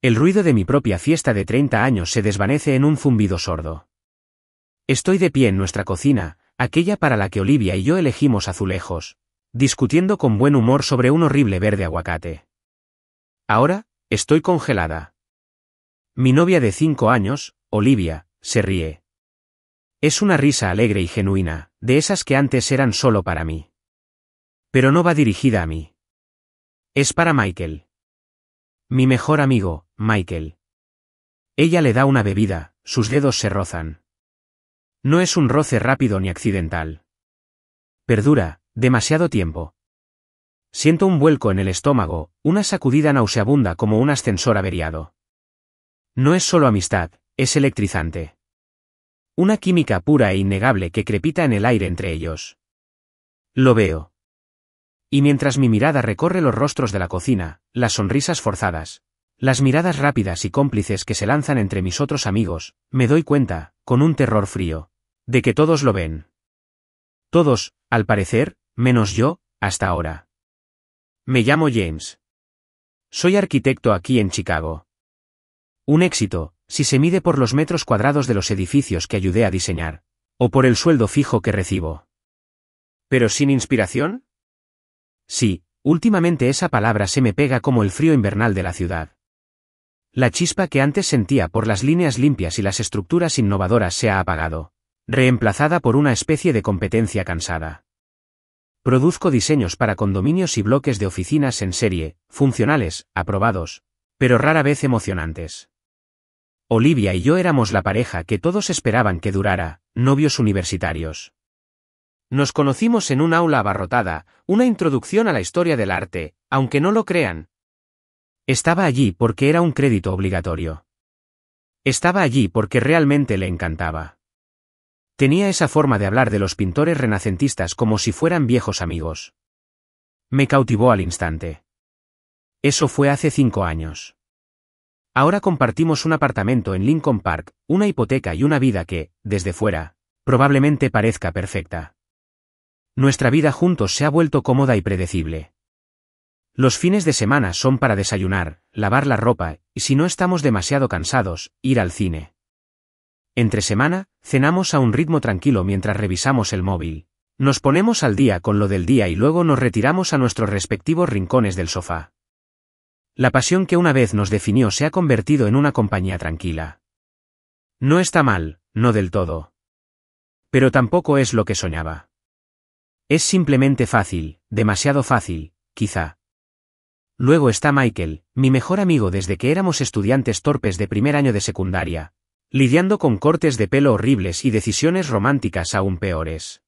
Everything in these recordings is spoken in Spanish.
El ruido de mi propia fiesta de 30 años se desvanece en un zumbido sordo. Estoy de pie en nuestra cocina, aquella para la que Olivia y yo elegimos azulejos, discutiendo con buen humor sobre un horrible verde aguacate. Ahora, estoy congelada. Mi novia de 5 años, Olivia, se ríe. Es una risa alegre y genuina, de esas que antes eran solo para mí. Pero no va dirigida a mí. Es para Michael. Mi mejor amigo, Michael. Ella le da una bebida, sus dedos se rozan. No es un roce rápido ni accidental. Perdura, demasiado tiempo. Siento un vuelco en el estómago, una sacudida nauseabunda como un ascensor averiado. No es solo amistad, es electrizante. Una química pura e innegable que crepita en el aire entre ellos. Lo veo. Y mientras mi mirada recorre los rostros de la cocina, las sonrisas forzadas, las miradas rápidas y cómplices que se lanzan entre mis otros amigos, me doy cuenta, con un terror frío, de que todos lo ven. Todos, al parecer, menos yo, hasta ahora. Me llamo James. Soy arquitecto aquí en Chicago. Un éxito, si se mide por los metros cuadrados de los edificios que ayudé a diseñar, o por el sueldo fijo que recibo. ¿Pero sin inspiración? Sí, últimamente esa palabra se me pega como el frío invernal de la ciudad. La chispa que antes sentía por las líneas limpias y las estructuras innovadoras se ha apagado, reemplazada por una especie de competencia cansada. Produzco diseños para condominios y bloques de oficinas en serie, funcionales, aprobados, pero rara vez emocionantes. Olivia y yo éramos la pareja que todos esperaban que durara, novios universitarios. Nos conocimos en un aula abarrotada, una introducción a la historia del arte, aunque no lo crean. Estaba allí porque era un crédito obligatorio. Estaba allí porque realmente le encantaba. Tenía esa forma de hablar de los pintores renacentistas como si fueran viejos amigos. Me cautivó al instante. Eso fue hace 5 años. Ahora compartimos un apartamento en Lincoln Park, una hipoteca y una vida que, desde fuera, probablemente parezca perfecta. Nuestra vida juntos se ha vuelto cómoda y predecible. Los fines de semana son para desayunar, lavar la ropa, y si no estamos demasiado cansados, ir al cine. Entre semana, cenamos a un ritmo tranquilo mientras revisamos el móvil. Nos ponemos al día con lo del día y luego nos retiramos a nuestros respectivos rincones del sofá. La pasión que una vez nos definió se ha convertido en una compañía tranquila. No está mal, no del todo. Pero tampoco es lo que soñaba. Es simplemente fácil, demasiado fácil, quizá. Luego está Michael, mi mejor amigo desde que éramos estudiantes torpes de primer año de secundaria, lidiando con cortes de pelo horribles y decisiones románticas aún peores.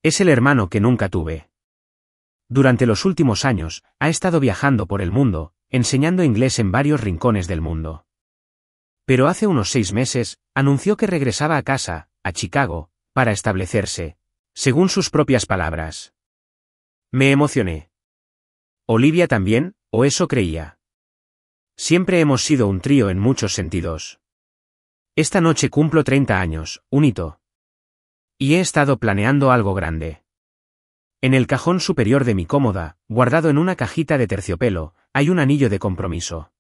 Es el hermano que nunca tuve. Durante los últimos años, ha estado viajando por el mundo, enseñando inglés en varios rincones del mundo. Pero hace unos 6 meses, anunció que regresaba a casa, a Chicago, para establecerse, según sus propias palabras. Me emocioné. Olivia también, o eso creía. Siempre hemos sido un trío en muchos sentidos. Esta noche cumplo 30 años, un hito. Y he estado planeando algo grande. En el cajón superior de mi cómoda, guardado en una cajita de terciopelo, hay un anillo de compromiso.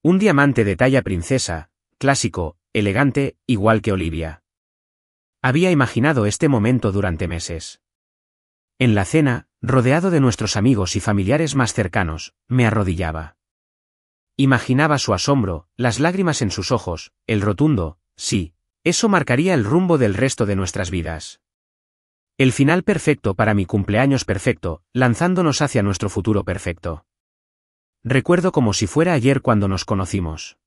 Un diamante de talla princesa, clásico, elegante, igual que Olivia. Había imaginado este momento durante meses. En la cena, rodeado de nuestros amigos y familiares más cercanos, me arrodillaba. Imaginaba su asombro, las lágrimas en sus ojos, el rotundo, sí, eso marcaría el rumbo del resto de nuestras vidas. El final perfecto para mi cumpleaños perfecto, lanzándonos hacia nuestro futuro perfecto. Recuerdo como si fuera ayer cuando nos conocimos.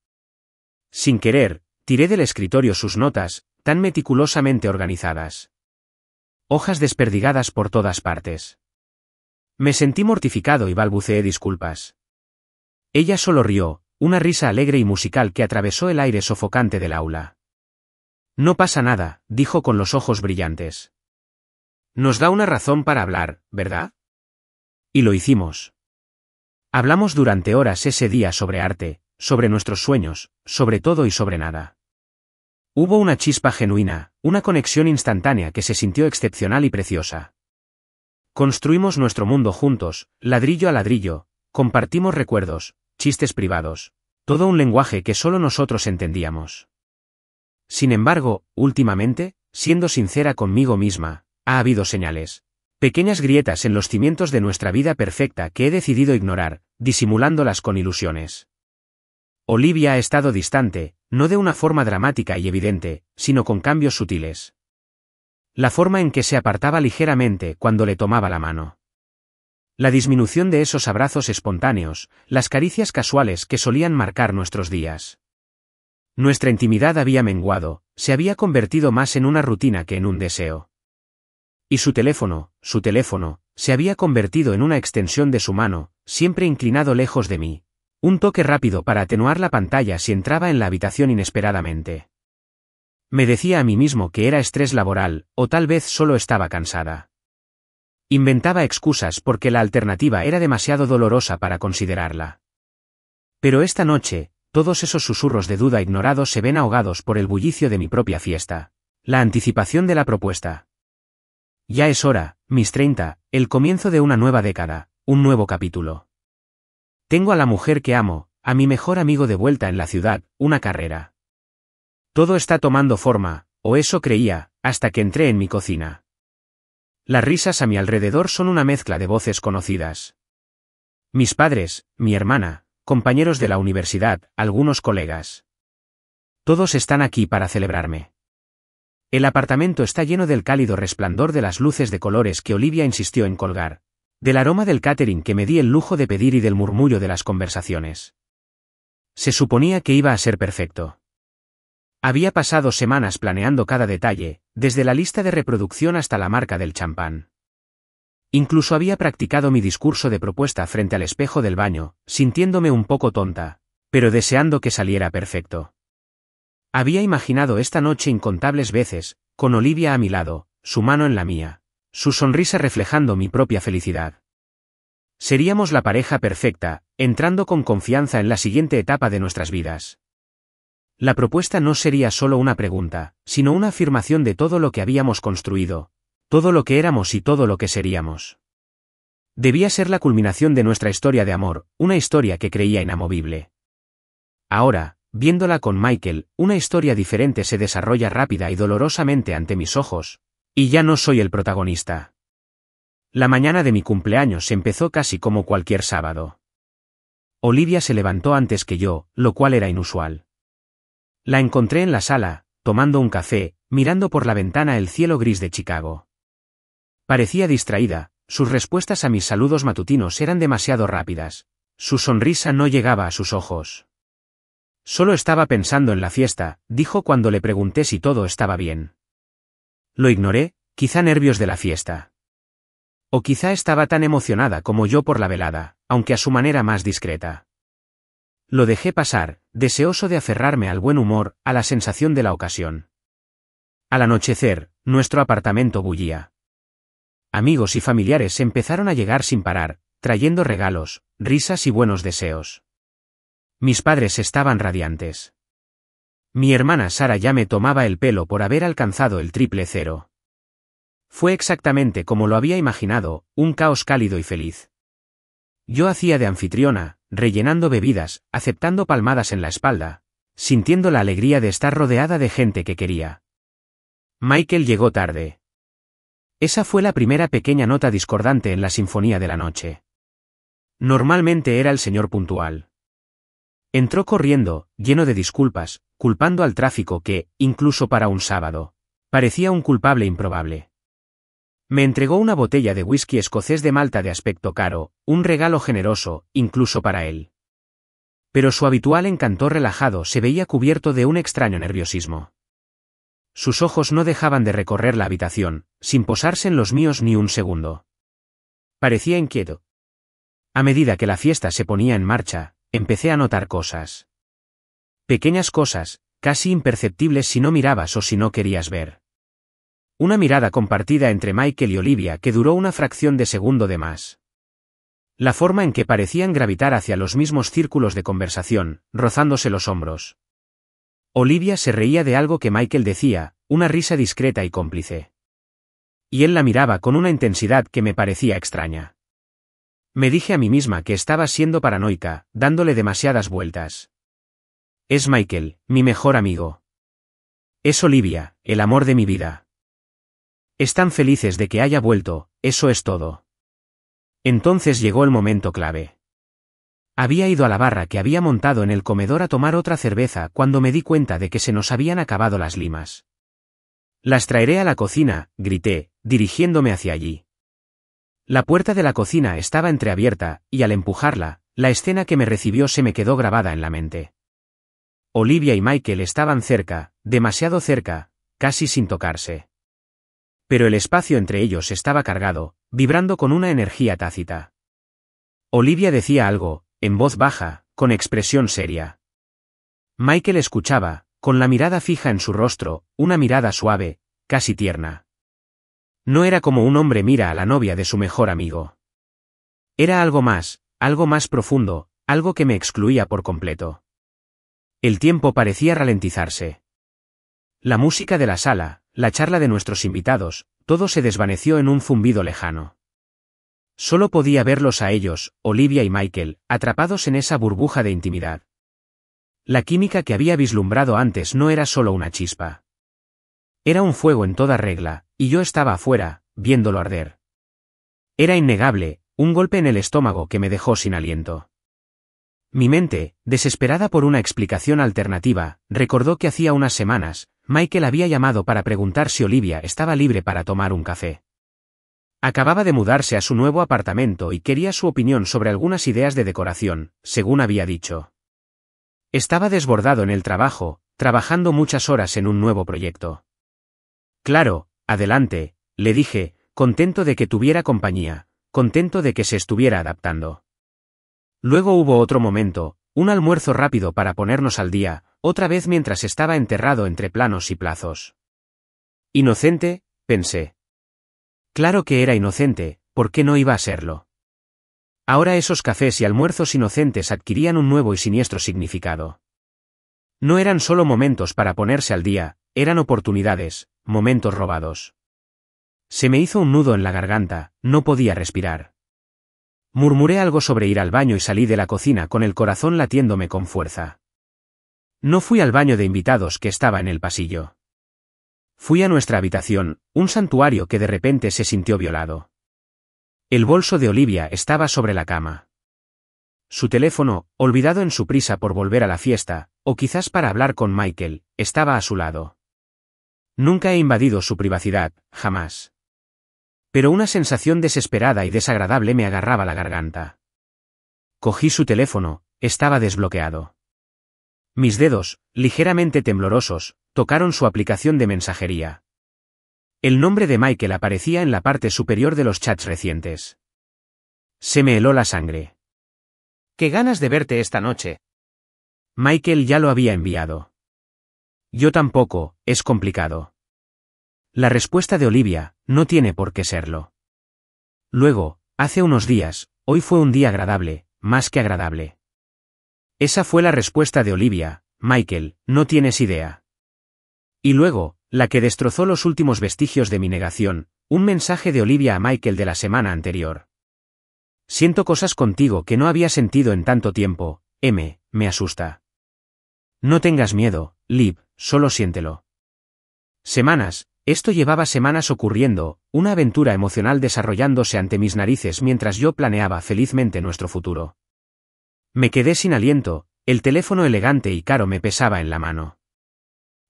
Sin querer, tiré del escritorio sus notas, tan meticulosamente organizadas. Hojas desperdigadas por todas partes. Me sentí mortificado y balbuceé disculpas. Ella solo rió, una risa alegre y musical que atravesó el aire sofocante del aula. No pasa nada, dijo con los ojos brillantes. Nos da una razón para hablar, ¿verdad? Y lo hicimos. Hablamos durante horas ese día sobre arte, sobre nuestros sueños, sobre todo y sobre nada. Hubo una chispa genuina, una conexión instantánea que se sintió excepcional y preciosa. Construimos nuestro mundo juntos, ladrillo a ladrillo, compartimos recuerdos, chistes privados, Todo un lenguaje que solo nosotros entendíamos. Sin embargo, últimamente, siendo sincera conmigo misma, ha habido señales. Pequeñas grietas en los cimientos de nuestra vida perfecta que he decidido ignorar, disimulándolas con ilusiones. Olivia ha estado distante, no de una forma dramática y evidente, sino con cambios sutiles. La forma en que se apartaba ligeramente cuando le tomaba la mano. La disminución de esos abrazos espontáneos, las caricias casuales que solían marcar nuestros días. Nuestra intimidad había menguado, se había convertido más en una rutina que en un deseo. Y su teléfono, se había convertido en una extensión de su mano, siempre inclinado lejos de mí. Un toque rápido para atenuar la pantalla si entraba en la habitación inesperadamente. Me decía a mí mismo que era estrés laboral, o tal vez solo estaba cansada. Inventaba excusas porque la alternativa era demasiado dolorosa para considerarla. Pero esta noche, todos esos susurros de duda ignorados se ven ahogados por el bullicio de mi propia fiesta. La anticipación de la propuesta. Ya es hora, mis 30, el comienzo de una nueva década, un nuevo capítulo. Tengo a la mujer que amo, a mi mejor amigo de vuelta en la ciudad, una carrera. Todo está tomando forma, o eso creía, hasta que entré en mi cocina. Las risas a mi alrededor son una mezcla de voces conocidas. Mis padres, mi hermana, compañeros de la universidad, algunos colegas. Todos están aquí para celebrarme. El apartamento está lleno del cálido resplandor de las luces de colores que Olivia insistió en colgar, del aroma del catering que me di el lujo de pedir y del murmullo de las conversaciones. Se suponía que iba a ser perfecto. Había pasado semanas planeando cada detalle, desde la lista de reproducción hasta la marca del champán. Incluso había practicado mi discurso de propuesta frente al espejo del baño, sintiéndome un poco tonta, pero deseando que saliera perfecto. Había imaginado esta noche incontables veces, con Olivia a mi lado, su mano en la mía, su sonrisa reflejando mi propia felicidad. Seríamos la pareja perfecta, entrando con confianza en la siguiente etapa de nuestras vidas. La propuesta no sería solo una pregunta, sino una afirmación de todo lo que habíamos construido, todo lo que éramos y todo lo que seríamos. Debía ser la culminación de nuestra historia de amor, una historia que creía inamovible. Ahora, viéndola con Michael, una historia diferente se desarrolla rápida y dolorosamente ante mis ojos, y ya no soy el protagonista. La mañana de mi cumpleaños empezó casi como cualquier sábado. Olivia se levantó antes que yo, lo cual era inusual. La encontré en la sala, tomando un café, mirando por la ventana el cielo gris de Chicago. Parecía distraída, sus respuestas a mis saludos matutinos eran demasiado rápidas, su sonrisa no llegaba a sus ojos. Solo estaba pensando en la fiesta, dijo cuando le pregunté si todo estaba bien. Lo ignoré, quizá nervios de la fiesta. O quizá estaba tan emocionada como yo por la velada, aunque a su manera más discreta. Lo dejé pasar, deseoso de aferrarme al buen humor, a la sensación de la ocasión. Al anochecer, nuestro apartamento bullía. Amigos y familiares empezaron a llegar sin parar, trayendo regalos, risas y buenos deseos. Mis padres estaban radiantes. Mi hermana Sara ya me tomaba el pelo por haber alcanzado el 000. Fue exactamente como lo había imaginado, un caos cálido y feliz. Yo hacía de anfitriona, rellenando bebidas, aceptando palmadas en la espalda, sintiendo la alegría de estar rodeada de gente que quería. Michael llegó tarde. Esa fue la primera pequeña nota discordante en la sinfonía de la noche. Normalmente era el señor puntual. Entró corriendo, lleno de disculpas, culpando al tráfico que, incluso para un sábado, parecía un culpable improbable. Me entregó una botella de whisky escocés de Malta de aspecto caro, un regalo generoso, incluso para él. Pero su habitual encanto relajado se veía cubierto de un extraño nerviosismo. Sus ojos no dejaban de recorrer la habitación, sin posarse en los míos ni un segundo. Parecía inquieto. A medida que la fiesta se ponía en marcha, empecé a notar cosas. Pequeñas cosas, casi imperceptibles si no mirabas o si no querías ver. Una mirada compartida entre Michael y Olivia que duró una fracción de segundo de más. La forma en que parecían gravitar hacia los mismos círculos de conversación, rozándose los hombros. Olivia se reía de algo que Michael decía, una risa discreta y cómplice. Y él la miraba con una intensidad que me parecía extraña. Me dije a mí misma que estaba siendo paranoica, dándole demasiadas vueltas. Es Michael, mi mejor amigo. Es Olivia, el amor de mi vida. Están felices de que haya vuelto, eso es todo. Entonces llegó el momento clave. Había ido a la barra que había montado en el comedor a tomar otra cerveza cuando me di cuenta de que se nos habían acabado las limas. Las traeré a la cocina, grité, dirigiéndome hacia allí. La puerta de la cocina estaba entreabierta, y al empujarla, la escena que me recibió se me quedó grabada en la mente. Olivia y Michael estaban cerca, demasiado cerca, casi sin tocarse. Pero el espacio entre ellos estaba cargado, vibrando con una energía tácita. Olivia decía algo, en voz baja, con expresión seria. Michael escuchaba, con la mirada fija en su rostro, una mirada suave, casi tierna. No era como un hombre mira a la novia de su mejor amigo. Era algo más profundo, algo que me excluía por completo. El tiempo parecía ralentizarse. La música de la sala, la charla de nuestros invitados, todo se desvaneció en un zumbido lejano. Solo podía verlos a ellos, Olivia y Michael, atrapados en esa burbuja de intimidad. La química que había vislumbrado antes no era solo una chispa. Era un fuego en toda regla, y yo estaba afuera, viéndolo arder. Era innegable, un golpe en el estómago que me dejó sin aliento. Mi mente, desesperada por una explicación alternativa, recordó que hacía unas semanas, Michael había llamado para preguntar si Olivia estaba libre para tomar un café. Acababa de mudarse a su nuevo apartamento y quería su opinión sobre algunas ideas de decoración, según había dicho. Estaba desbordado en el trabajo, trabajando muchas horas en un nuevo proyecto. Claro, adelante, le dije, contento de que tuviera compañía, contento de que se estuviera adaptando. Luego hubo otro momento, un almuerzo rápido para ponernos al día, otra vez mientras estaba enterrado entre planos y plazos. Inocente, pensé. Claro que era inocente, ¿por qué no iba a serlo? Ahora esos cafés y almuerzos inocentes adquirían un nuevo y siniestro significado. No eran solo momentos para ponerse al día, eran oportunidades, momentos robados. Se me hizo un nudo en la garganta, no podía respirar. Murmuré algo sobre ir al baño y salí de la cocina con el corazón latiéndome con fuerza. No fui al baño de invitados que estaba en el pasillo. Fui a nuestra habitación, un santuario que de repente se sintió violado. El bolso de Olivia estaba sobre la cama. Su teléfono, olvidado en su prisa por volver a la fiesta, o quizás para hablar con Michael, estaba a su lado. Nunca he invadido su privacidad, jamás. Pero una sensación desesperada y desagradable me agarraba la garganta. Cogí su teléfono, estaba desbloqueado. Mis dedos, ligeramente temblorosos, tocaron su aplicación de mensajería. El nombre de Michael aparecía en la parte superior de los chats recientes. Se me heló la sangre. ¡Qué ganas de verte esta noche! Michael ya lo había enviado. Yo tampoco, es complicado. La respuesta de Olivia, no tiene por qué serlo. Luego, hace unos días, hoy fue un día agradable, más que agradable. Esa fue la respuesta de Olivia, Michael, no tienes idea. Y luego, la que destrozó los últimos vestigios de mi negación, un mensaje de Olivia a Michael de la semana anterior. Siento cosas contigo que no había sentido en tanto tiempo, me asusta. No tengas miedo, Liv, solo siéntelo. Semanas. Esto llevaba semanas ocurriendo, una aventura emocional desarrollándose ante mis narices mientras yo planeaba felizmente nuestro futuro. Me quedé sin aliento, el teléfono elegante y caro me pesaba en la mano.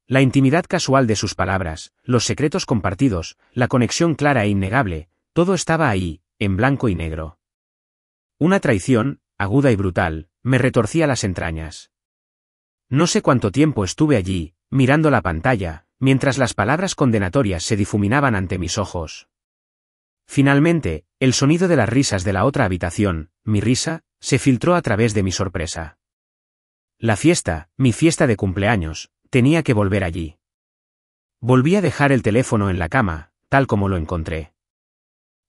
La intimidad casual de sus palabras, los secretos compartidos, la conexión clara e innegable, todo estaba ahí, en blanco y negro. Una traición, aguda y brutal, me retorcía las entrañas. No sé cuánto tiempo estuve allí, mirando la pantalla, mientras las palabras condenatorias se difuminaban ante mis ojos. Finalmente, el sonido de las risas de la otra habitación, mi risa, se filtró a través de mi sorpresa. La fiesta, mi fiesta de cumpleaños, tenía que volver allí. Volví a dejar el teléfono en la cama, tal como lo encontré.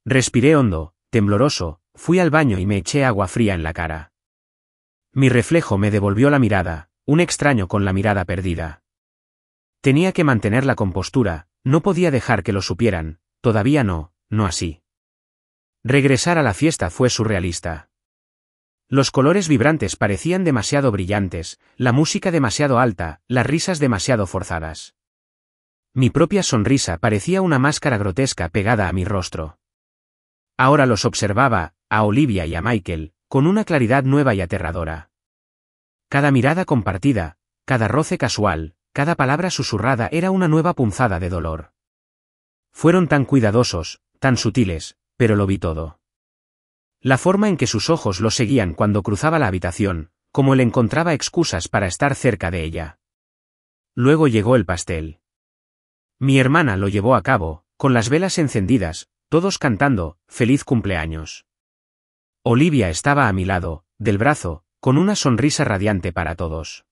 Respiré hondo, tembloroso, fui al baño y me eché agua fría en la cara. Mi reflejo me devolvió la mirada, un extraño con la mirada perdida. Tenía que mantener la compostura, no podía dejar que lo supieran, todavía no así. Regresar a la fiesta fue surrealista. Los colores vibrantes parecían demasiado brillantes, la música demasiado alta, las risas demasiado forzadas. Mi propia sonrisa parecía una máscara grotesca pegada a mi rostro. Ahora los observaba, a Olivia y a Michael, con una claridad nueva y aterradora. Cada mirada compartida, cada roce casual, cada palabra susurrada era una nueva punzada de dolor. Fueron tan cuidadosos, tan sutiles, pero lo vi todo. La forma en que sus ojos lo seguían cuando cruzaba la habitación, como él encontraba excusas para estar cerca de ella. Luego llegó el pastel. Mi hermana lo llevó a cabo, con las velas encendidas, todos cantando, «Feliz cumpleaños». Olivia estaba a mi lado, del brazo, con una sonrisa radiante para todos.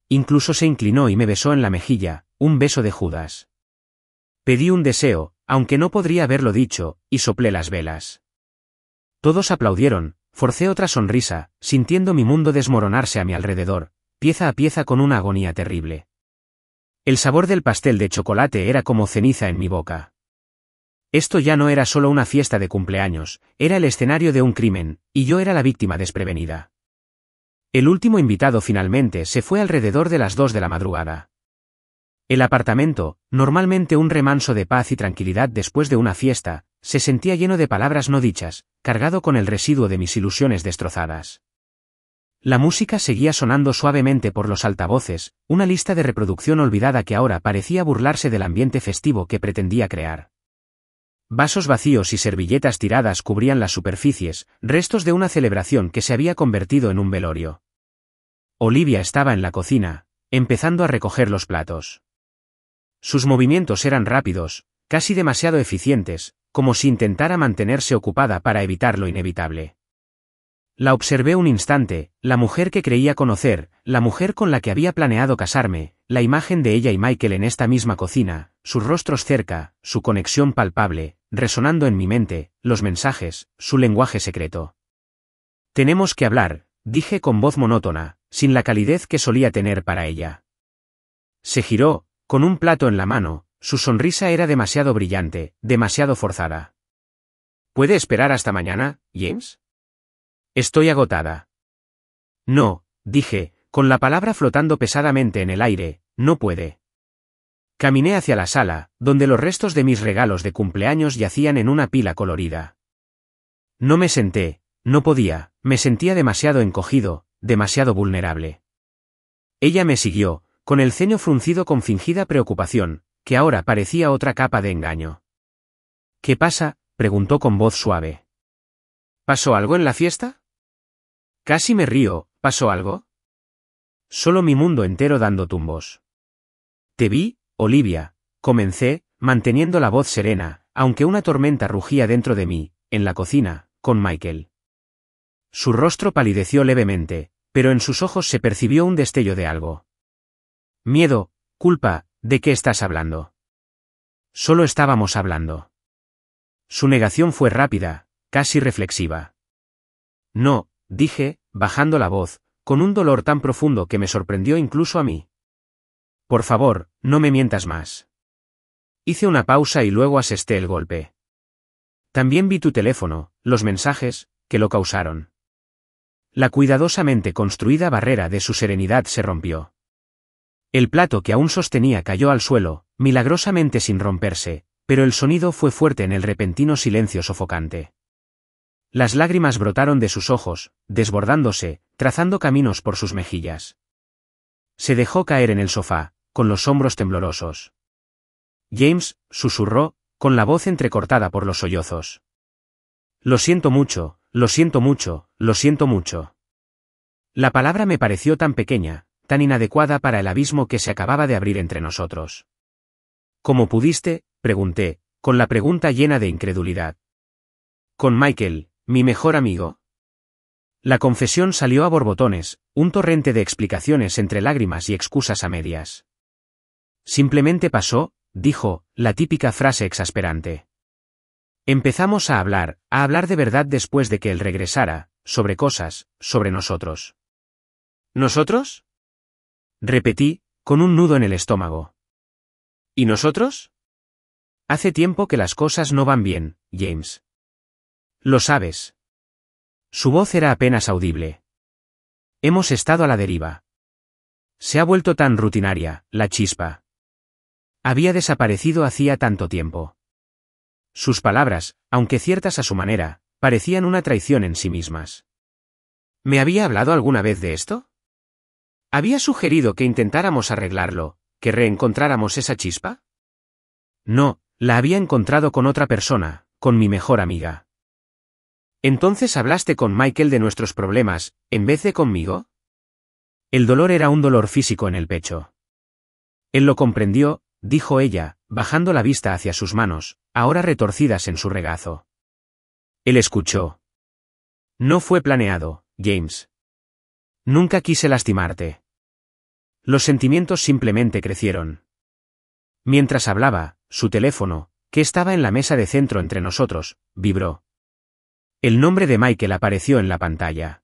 Incluso se inclinó y me besó en la mejilla, un beso de Judas. Pedí un deseo, aunque no podría haberlo dicho, y soplé las velas. Todos aplaudieron, forcé otra sonrisa, sintiendo mi mundo desmoronarse a mi alrededor, pieza a pieza con una agonía terrible. El sabor del pastel de chocolate era como ceniza en mi boca. Esto ya no era solo una fiesta de cumpleaños, era el escenario de un crimen, y yo era la víctima desprevenida. El último invitado finalmente se fue alrededor de las 2 de la madrugada. El apartamento, normalmente un remanso de paz y tranquilidad después de una fiesta, se sentía lleno de palabras no dichas, cargado con el residuo de mis ilusiones destrozadas. La música seguía sonando suavemente por los altavoces, una lista de reproducción olvidada que ahora parecía burlarse del ambiente festivo que pretendía crear. Vasos vacíos y servilletas tiradas cubrían las superficies, restos de una celebración que se había convertido en un velorio. Olivia estaba en la cocina, empezando a recoger los platos. Sus movimientos eran rápidos, casi demasiado eficientes, como si intentara mantenerse ocupada para evitar lo inevitable. La observé un instante, la mujer que creía conocer, la mujer con la que había planeado casarme, la imagen de ella y Michael en esta misma cocina, sus rostros cerca, su conexión palpable, resonando en mi mente, los mensajes, su lenguaje secreto. «Tenemos que hablar», dije con voz monótona, sin la calidez que solía tener para ella. Se giró, con un plato en la mano, su sonrisa era demasiado brillante, demasiado forzada. «¿Puede esperar hasta mañana, James? Estoy agotada». «No», dije, con la palabra flotando pesadamente en el aire, «no puede». Caminé hacia la sala, donde los restos de mis regalos de cumpleaños yacían en una pila colorida. No me senté, no podía, me sentía demasiado encogido, demasiado vulnerable. Ella me siguió, con el ceño fruncido con fingida preocupación, que ahora parecía otra capa de engaño. «¿Qué pasa?», preguntó con voz suave. «¿Pasó algo en la fiesta?» Casi me río, ¿pasó algo? Solo mi mundo entero dando tumbos. «Te vi, Olivia», comencé, manteniendo la voz serena, aunque una tormenta rugía dentro de mí, en la cocina, con Michael. Su rostro palideció levemente, pero en sus ojos se percibió un destello de algo. «Miedo, culpa, ¿de qué estás hablando?» «Solo estábamos hablando». Su negación fue rápida, casi reflexiva. «No», dije, bajando la voz, con un dolor tan profundo que me sorprendió incluso a mí. «Por favor, no me mientas más». Hice una pausa y luego asesté el golpe. «También vi tu teléfono, los mensajes, que lo causaron». La cuidadosamente construida barrera de su serenidad se rompió. El plato que aún sostenía cayó al suelo, milagrosamente sin romperse, pero el sonido fue fuerte en el repentino silencio sofocante. Las lágrimas brotaron de sus ojos, desbordándose, trazando caminos por sus mejillas. Se dejó caer en el sofá, con los hombros temblorosos. «James», susurró, con la voz entrecortada por los sollozos. «Lo siento mucho, lo siento mucho, lo siento mucho». La palabra me pareció tan pequeña, tan inadecuada para el abismo que se acababa de abrir entre nosotros. «¿Cómo pudiste?», pregunté, con la pregunta llena de incredulidad. «Con Michael, mi mejor amigo». La confesión salió a borbotones, un torrente de explicaciones entre lágrimas y excusas a medias. «Simplemente pasó», dijo, la típica frase exasperante. Empezamos a hablar de verdad después de que él regresara, sobre cosas, sobre nosotros. «¿Nosotros?», repetí, con un nudo en el estómago. «¿Y nosotros?». «Hace tiempo que las cosas no van bien, James. Lo sabes». Su voz era apenas audible. Hemos estado a la deriva. Se ha vuelto tan rutinaria, la chispa. Había desaparecido hacía tanto tiempo. Sus palabras, aunque ciertas a su manera, parecían una traición en sí mismas. ¿Me había hablado alguna vez de esto? ¿Había sugerido que intentáramos arreglarlo, que reencontráramos esa chispa? No, la había encontrado con otra persona, con mi mejor amiga. ¿Entonces hablaste con Michael de nuestros problemas, en vez de conmigo? El dolor era un dolor físico en el pecho. Él lo comprendió, dijo ella, bajando la vista hacia sus manos, ahora retorcidas en su regazo. Él escuchó. No fue planeado, James. Nunca quise lastimarte. Los sentimientos simplemente crecieron. Mientras hablaba, su teléfono, que estaba en la mesa de centro entre nosotros, vibró. El nombre de Michael apareció en la pantalla.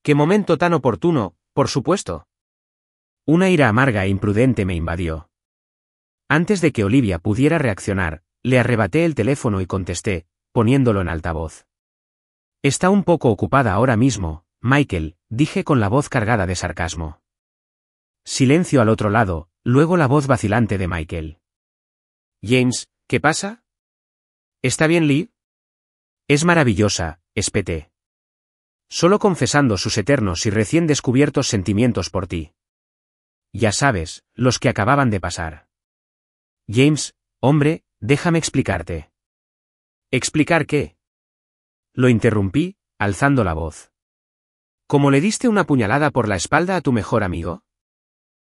¡Qué momento tan oportuno, por supuesto! Una ira amarga e imprudente me invadió. Antes de que Olivia pudiera reaccionar, le arrebaté el teléfono y contesté, poniéndolo en altavoz. Está un poco ocupada ahora mismo, Michael, dije con la voz cargada de sarcasmo. Silencio al otro lado, luego la voz vacilante de Michael. James, ¿qué pasa? ¿Está bien Liv? Es maravillosa, espeté. Solo confesando sus eternos y recién descubiertos sentimientos por ti. Ya sabes, los que acababan de pasar. James, hombre, déjame explicarte. ¿Explicar qué? Lo interrumpí, alzando la voz. ¿Cómo le diste una puñalada por la espalda a tu mejor amigo?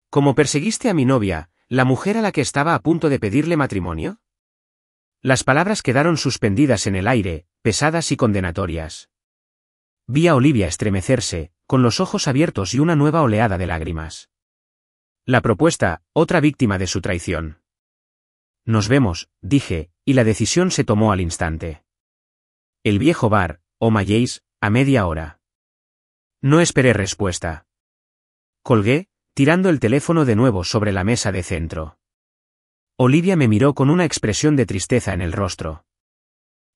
¿Cómo perseguiste a mi novia, la mujer a la que estaba a punto de pedirle matrimonio? Las palabras quedaron suspendidas en el aire, pesadas y condenatorias. Vi a Olivia estremecerse, con los ojos abiertos y una nueva oleada de lágrimas. La propuesta, otra víctima de su traición. Nos vemos, dije, y la decisión se tomó al instante. El viejo bar, O'Malley's, a media hora. No esperé respuesta. Colgué, tirando el teléfono de nuevo sobre la mesa de centro. Olivia me miró con una expresión de tristeza en el rostro.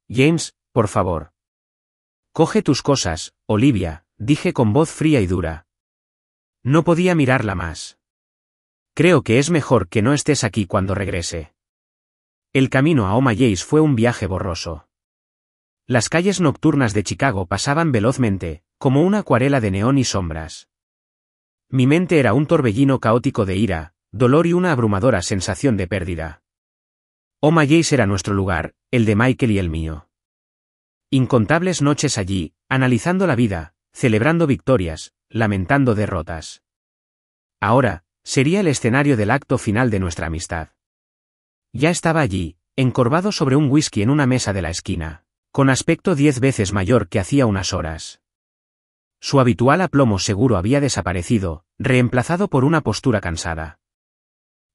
James, por favor. Coge tus cosas, Olivia, dije con voz fría y dura. No podía mirarla más. Creo que es mejor que no estés aquí cuando regrese. El camino a O'Malley's fue un viaje borroso. Las calles nocturnas de Chicago pasaban velozmente, como una acuarela de neón y sombras. Mi mente era un torbellino caótico de ira, dolor y una abrumadora sensación de pérdida. O'Malley's era nuestro lugar, el de Michael y el mío. Incontables noches allí, analizando la vida, celebrando victorias, lamentando derrotas. Ahora, sería el escenario del acto final de nuestra amistad. Ya estaba allí, encorvado sobre un whisky en una mesa de la esquina, con aspecto 10 veces mayor que hacía unas horas. Su habitual aplomo seguro había desaparecido, reemplazado por una postura cansada.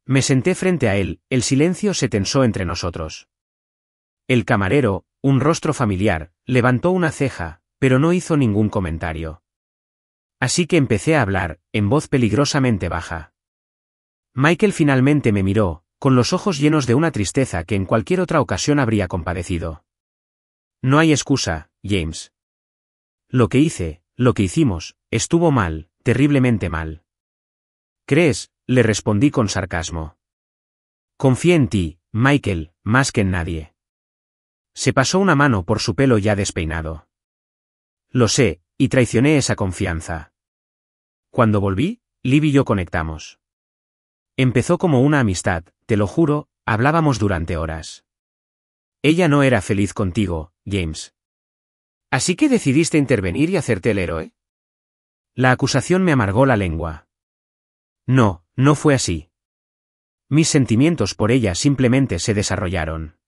Me senté frente a él, el silencio se tensó entre nosotros. El camarero, un rostro familiar, levantó una ceja, pero no hizo ningún comentario. Así que empecé a hablar, en voz peligrosamente baja. Michael finalmente me miró, con los ojos llenos de una tristeza que en cualquier otra ocasión habría compadecido. No hay excusa, James. Lo que hice, lo que hicimos, estuvo mal, terriblemente mal. ¿Crees? Le respondí con sarcasmo. Confié en ti, Michael, más que en nadie. Se pasó una mano por su pelo ya despeinado. Lo sé, y traicioné esa confianza. Cuando volví, Liv y yo conectamos. Empezó como una amistad, te lo juro, hablábamos durante horas. Ella no era feliz contigo, James. ¿Así que decidiste intervenir y hacerte el héroe? La acusación me amargó la lengua. No, no fue así. Mis sentimientos por ella simplemente se desarrollaron.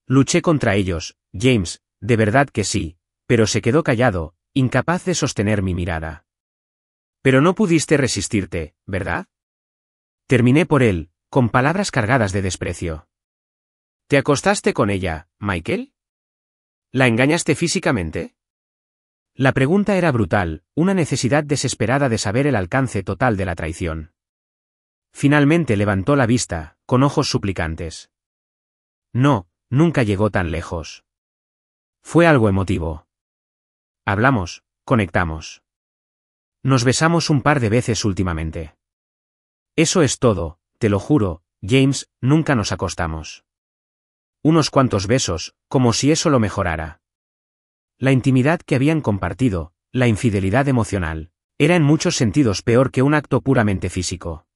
Luché contra ellos, James, de verdad que sí, pero se quedó callado, incapaz de sostener mi mirada. Pero no pudiste resistirte, ¿verdad? Terminé por él, con palabras cargadas de desprecio. ¿Te acostaste con ella, Michael? ¿La engañaste físicamente? La pregunta era brutal, una necesidad desesperada de saber el alcance total de la traición. Finalmente levantó la vista, con ojos suplicantes. No, nunca llegó tan lejos. Fue algo emotivo. Hablamos, conectamos. Nos besamos un par de veces últimamente. Eso es todo, te lo juro, James, nunca nos acostamos. Unos cuantos besos, como si eso lo mejorara. La intimidad que habían compartido, la infidelidad emocional, era en muchos sentidos peor que un acto puramente físico.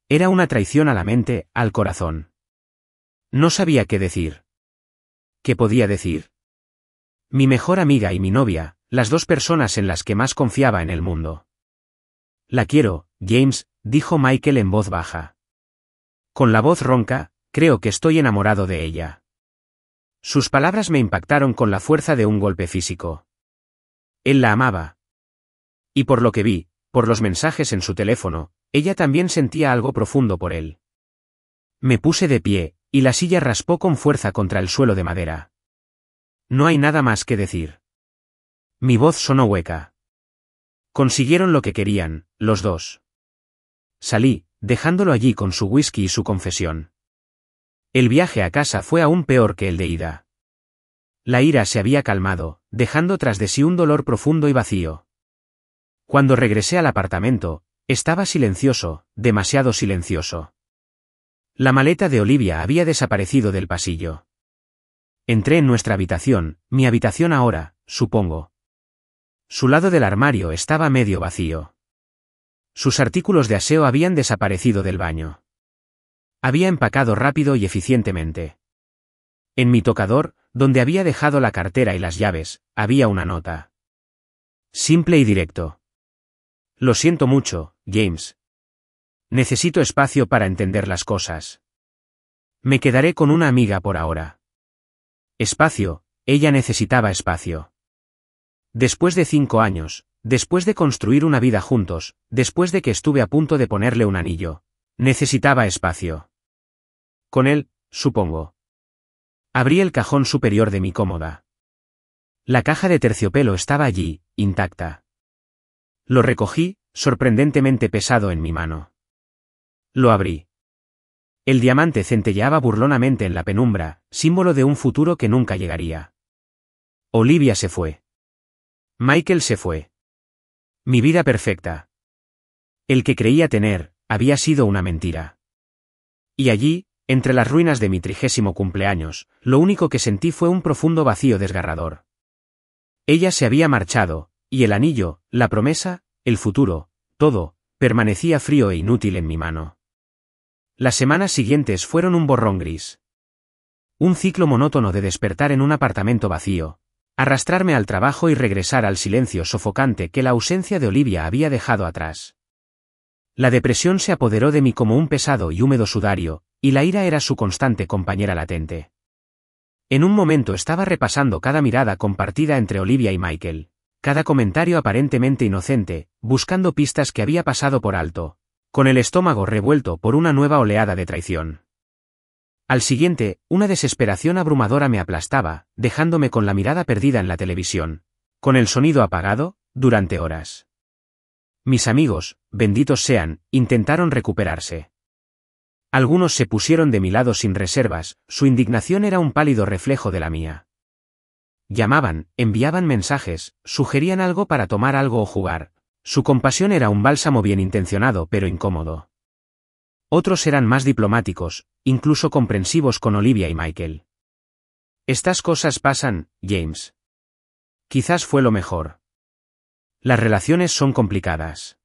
Era una traición a la mente, al corazón. No sabía qué decir. ¿Qué podía decir? Mi mejor amiga y mi novia, las dos personas en las que más confiaba en el mundo. La quiero, James, dijo Michael en voz baja. Con la voz ronca, creo que estoy enamorado de ella. Sus palabras me impactaron con la fuerza de un golpe físico. Él la amaba. Y por lo que vi, por los mensajes en su teléfono, ella también sentía algo profundo por él. Me puse de pie, y la silla raspó con fuerza contra el suelo de madera. No hay nada más que decir. Mi voz sonó hueca. Consiguieron lo que querían, los dos. Salí, dejándolo allí con su whisky y su confesión. El viaje a casa fue aún peor que el de ida. La ira se había calmado, dejando tras de sí un dolor profundo y vacío. Cuando regresé al apartamento, estaba silencioso, demasiado silencioso. La maleta de Olivia había desaparecido del pasillo. Entré en nuestra habitación, mi habitación ahora, supongo. Su lado del armario estaba medio vacío. Sus artículos de aseo habían desaparecido del baño. Había empacado rápido y eficientemente. En mi tocador, donde había dejado la cartera y las llaves, había una nota. Simple y directo. Lo siento mucho, James. Necesito espacio para entender las cosas. Me quedaré con una amiga por ahora. Espacio, ella necesitaba espacio. Después de 5 años, después de construir una vida juntos, después de que estuve a punto de ponerle un anillo, necesitaba espacio. Con él, supongo. Abrí el cajón superior de mi cómoda. La caja de terciopelo estaba allí, intacta. Lo recogí, sorprendentemente pesado en mi mano. Lo abrí. El diamante centelleaba burlonamente en la penumbra, símbolo de un futuro que nunca llegaría. Olivia se fue. Michael se fue. Mi vida perfecta. El que creía tener, había sido una mentira. Y allí, entre las ruinas de mi 30º cumpleaños, lo único que sentí fue un profundo vacío desgarrador. Ella se había marchado, y el anillo, la promesa, el futuro, todo, permanecía frío e inútil en mi mano. Las semanas siguientes fueron un borrón gris. Un ciclo monótono de despertar en un apartamento vacío, arrastrarme al trabajo y regresar al silencio sofocante que la ausencia de Olivia había dejado atrás. La depresión se apoderó de mí como un pesado y húmedo sudario, y la ira era su constante compañera latente. En un momento estaba repasando cada mirada compartida entre Olivia y Michael, cada comentario aparentemente inocente, buscando pistas que había pasado por alto, con el estómago revuelto por una nueva oleada de traición. Al siguiente, una desesperación abrumadora me aplastaba, dejándome con la mirada perdida en la televisión, con el sonido apagado, durante horas. Mis amigos, benditos sean, intentaron recuperarse. Algunos se pusieron de mi lado sin reservas, su indignación era un pálido reflejo de la mía. Llamaban, enviaban mensajes, sugerían algo para tomar algo o jugar. Su compasión era un bálsamo bien intencionado pero incómodo. Otros eran más diplomáticos, incluso comprensivos con Olivia y Michael. Estas cosas pasan, James. Quizás fue lo mejor. Las relaciones son complicadas.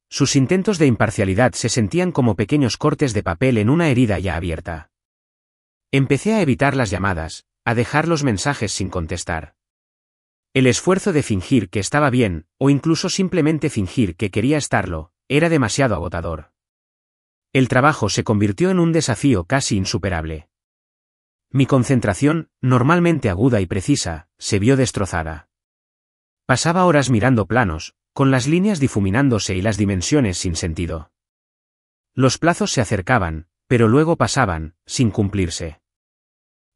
Sus intentos de imparcialidad se sentían como pequeños cortes de papel en una herida ya abierta. Empecé a evitar las llamadas, a dejar los mensajes sin contestar. El esfuerzo de fingir que estaba bien, o incluso simplemente fingir que quería estarlo, era demasiado agotador. El trabajo se convirtió en un desafío casi insuperable. Mi concentración, normalmente aguda y precisa, se vio destrozada. Pasaba horas mirando planos, con las líneas difuminándose y las dimensiones sin sentido. Los plazos se acercaban, pero luego pasaban, sin cumplirse.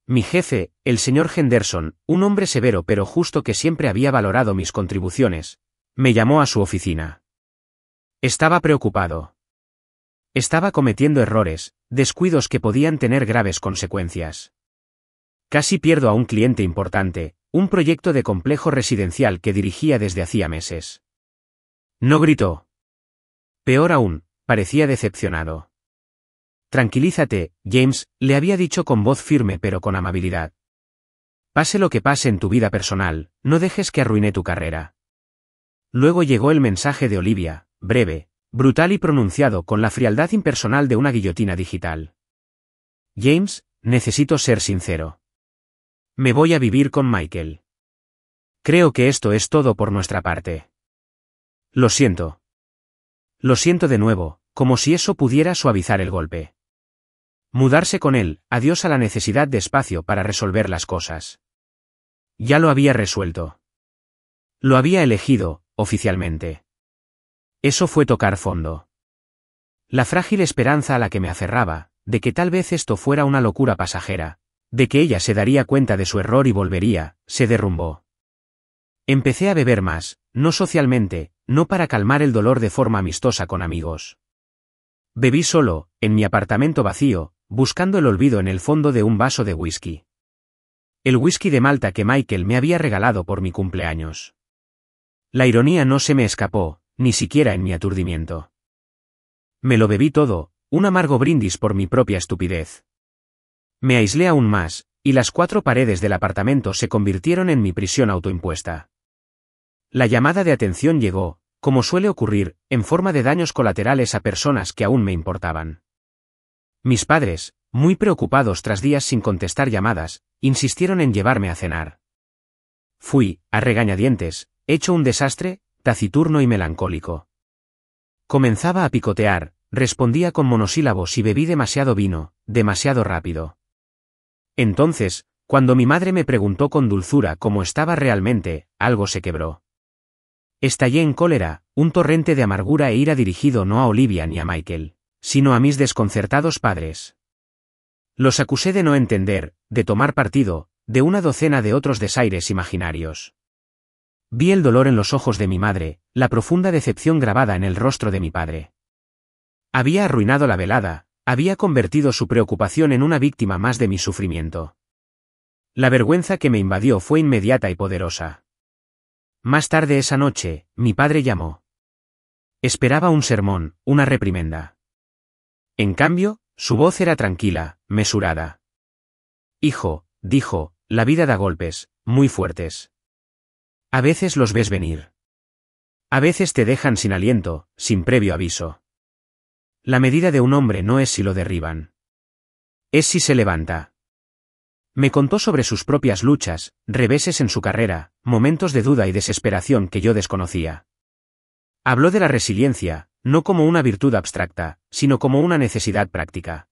Mi jefe, el señor Henderson, un hombre severo pero justo que siempre había valorado mis contribuciones, me llamó a su oficina. Estaba preocupado. Estaba cometiendo errores, descuidos que podían tener graves consecuencias. Casi pierdo a un cliente importante, un proyecto de complejo residencial que dirigía desde hacía meses. No gritó. Peor aún, parecía decepcionado. Tranquilízate, James, le había dicho con voz firme pero con amabilidad. Pase lo que pase en tu vida personal, no dejes que arruine tu carrera. Luego llegó el mensaje de Olivia, breve, brutal y pronunciado con la frialdad impersonal de una guillotina digital. James, necesito ser sincero. Me voy a vivir con Michael. Creo que esto es todo por nuestra parte. Lo siento. Lo siento de nuevo, como si eso pudiera suavizar el golpe. Mudarse con él, adiós a la necesidad de espacio para resolver las cosas. Ya lo había resuelto. Lo había elegido, oficialmente. Eso fue tocar fondo. La frágil esperanza a la que me aferraba, de que tal vez esto fuera una locura pasajera, de que ella se daría cuenta de su error y volvería, se derrumbó. Empecé a beber más, no socialmente, no para calmar el dolor de forma amistosa con amigos. Bebí solo, en mi apartamento vacío, buscando el olvido en el fondo de un vaso de whisky. El whisky de Malta que Michael me había regalado por mi cumpleaños. La ironía no se me escapó, ni siquiera en mi aturdimiento. Me lo bebí todo, un amargo brindis por mi propia estupidez. Me aislé aún más, y las 4 paredes del apartamento se convirtieron en mi prisión autoimpuesta. La llamada de atención llegó, como suele ocurrir, en forma de daños colaterales a personas que aún me importaban. Mis padres, muy preocupados tras días sin contestar llamadas, insistieron en llevarme a cenar. Fui, a regañadientes, hecho un desastre, taciturno y melancólico. Comenzaba a picotear, respondía con monosílabos y bebí demasiado vino, demasiado rápido. Entonces, cuando mi madre me preguntó con dulzura cómo estaba realmente, algo se quebró. Estallé en cólera, un torrente de amargura e ira dirigido no a Olivia ni a Michael, sino a mis desconcertados padres. Los acusé de no entender, de tomar partido, de una docena de otros desaires imaginarios. Vi el dolor en los ojos de mi madre, la profunda decepción grabada en el rostro de mi padre. Había arruinado la velada, había convertido su preocupación en una víctima más de mi sufrimiento. La vergüenza que me invadió fue inmediata y poderosa. Más tarde esa noche, mi padre llamó. Esperaba un sermón, una reprimenda. En cambio, su voz era tranquila, mesurada. Hijo, dijo, la vida da golpes, muy fuertes. A veces los ves venir. A veces te dejan sin aliento, sin previo aviso. La medida de un hombre no es si lo derriban. Es si se levanta. Me contó sobre sus propias luchas, reveses en su carrera, momentos de duda y desesperación que yo desconocía. Habló de la resiliencia, no como una virtud abstracta, sino como una necesidad práctica.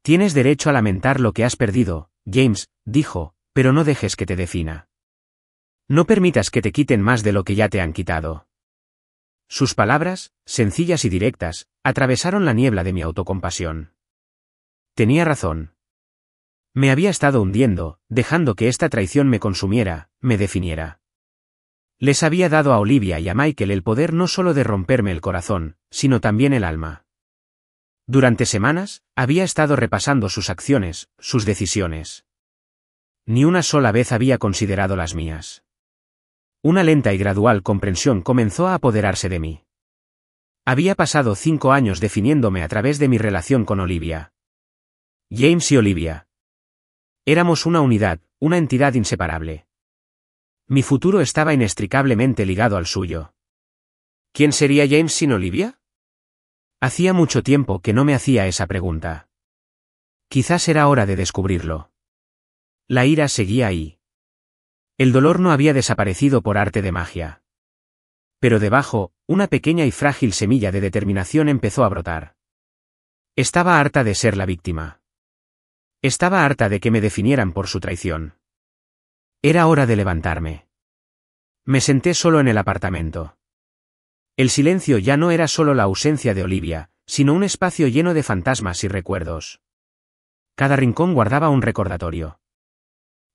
Tienes derecho a lamentar lo que has perdido, James, dijo, pero no dejes que te defina. No permitas que te quiten más de lo que ya te han quitado. Sus palabras, sencillas y directas, atravesaron la niebla de mi autocompasión. Tenía razón. Me había estado hundiendo, dejando que esta traición me consumiera, me definiera. Les había dado a Olivia y a Michael el poder no solo de romperme el corazón, sino también el alma. Durante semanas, había estado repasando sus acciones, sus decisiones. Ni una sola vez había considerado las mías. Una lenta y gradual comprensión comenzó a apoderarse de mí. Había pasado 5 años definiéndome a través de mi relación con Olivia. James y Olivia. Éramos una unidad, una entidad inseparable. Mi futuro estaba inextricablemente ligado al suyo. ¿Quién sería James sin Olivia? Hacía mucho tiempo que no me hacía esa pregunta. Quizás era hora de descubrirlo. La ira seguía ahí. El dolor no había desaparecido por arte de magia. Pero debajo, una pequeña y frágil semilla de determinación empezó a brotar. Estaba harta de ser la víctima. Estaba harta de que me definieran por su traición. Era hora de levantarme. Me senté solo en el apartamento. El silencio ya no era solo la ausencia de Olivia, sino un espacio lleno de fantasmas y recuerdos. Cada rincón guardaba un recordatorio.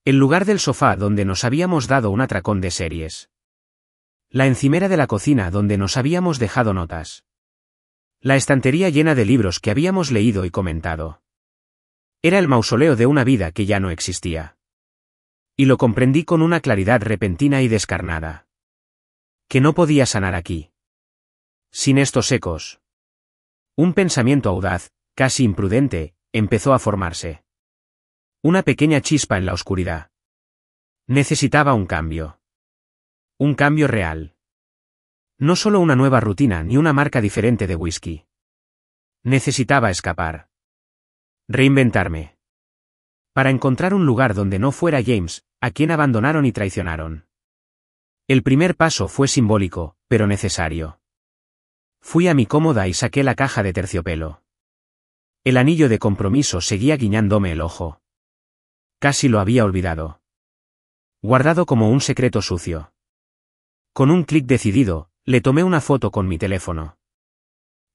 El lugar del sofá donde nos habíamos dado un atracón de series. La encimera de la cocina donde nos habíamos dejado notas. La estantería llena de libros que habíamos leído y comentado. Era el mausoleo de una vida que ya no existía. Y lo comprendí con una claridad repentina y descarnada. Que no podía sanar aquí. Sin estos ecos. Un pensamiento audaz, casi imprudente, empezó a formarse. Una pequeña chispa en la oscuridad. Necesitaba un cambio. Un cambio real. No solo una nueva rutina ni una marca diferente de whisky. Necesitaba escapar. Reinventarme. Para encontrar un lugar donde no fuera James, a quien abandonaron y traicionaron. El primer paso fue simbólico, pero necesario. Fui a mi cómoda y saqué la caja de terciopelo. El anillo de compromiso seguía guiñándome el ojo. Casi lo había olvidado. Guardado como un secreto sucio. Con un clic decidido, le tomé una foto con mi teléfono.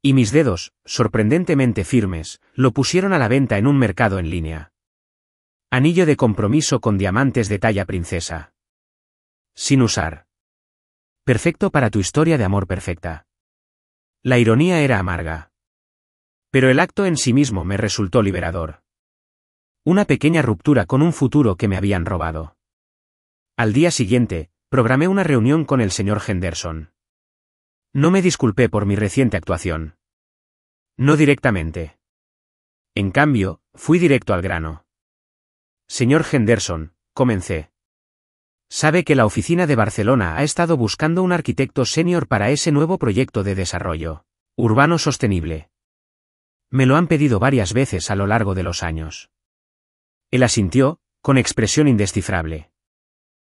Y mis dedos, sorprendentemente firmes, lo pusieron a la venta en un mercado en línea. Anillo de compromiso con diamantes de talla princesa. Sin usar. Perfecto para tu historia de amor perfecta. La ironía era amarga. Pero el acto en sí mismo me resultó liberador. Una pequeña ruptura con un futuro que me habían robado. Al día siguiente, programé una reunión con el señor Henderson. No me disculpé por mi reciente actuación. No directamente. En cambio, fui directo al grano. Señor Henderson, comencé. Sabe que la oficina de Barcelona ha estado buscando un arquitecto senior para ese nuevo proyecto de desarrollo urbano sostenible. Me lo han pedido varias veces a lo largo de los años. Él asintió, con expresión indescifrable.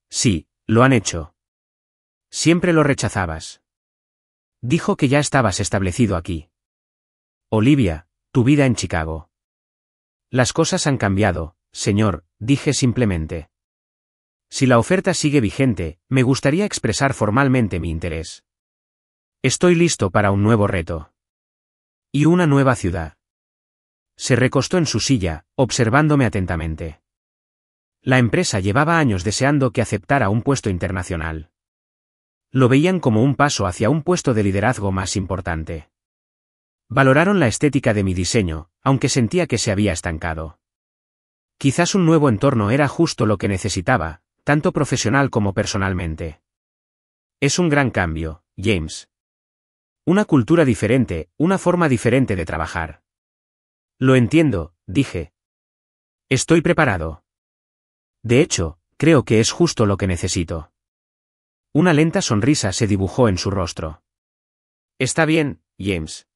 Sí, lo han hecho. Siempre lo rechazabas. Dijo que ya estabas establecido aquí. Olivia, tu vida en Chicago. Las cosas han cambiado, señor, dije simplemente. Si la oferta sigue vigente, me gustaría expresar formalmente mi interés. Estoy listo para un nuevo reto. Y una nueva ciudad. Se recostó en su silla, observándome atentamente. La empresa llevaba años deseando que aceptara un puesto internacional. Lo veían como un paso hacia un puesto de liderazgo más importante. Valoraron la estética de mi diseño, aunque sentía que se había estancado. Quizás un nuevo entorno era justo lo que necesitaba, tanto profesional como personalmente. Es un gran cambio, James. Una cultura diferente, una forma diferente de trabajar. Lo entiendo, dije. Estoy preparado. De hecho, creo que es justo lo que necesito. Una lenta sonrisa se dibujó en su rostro. Está bien, James.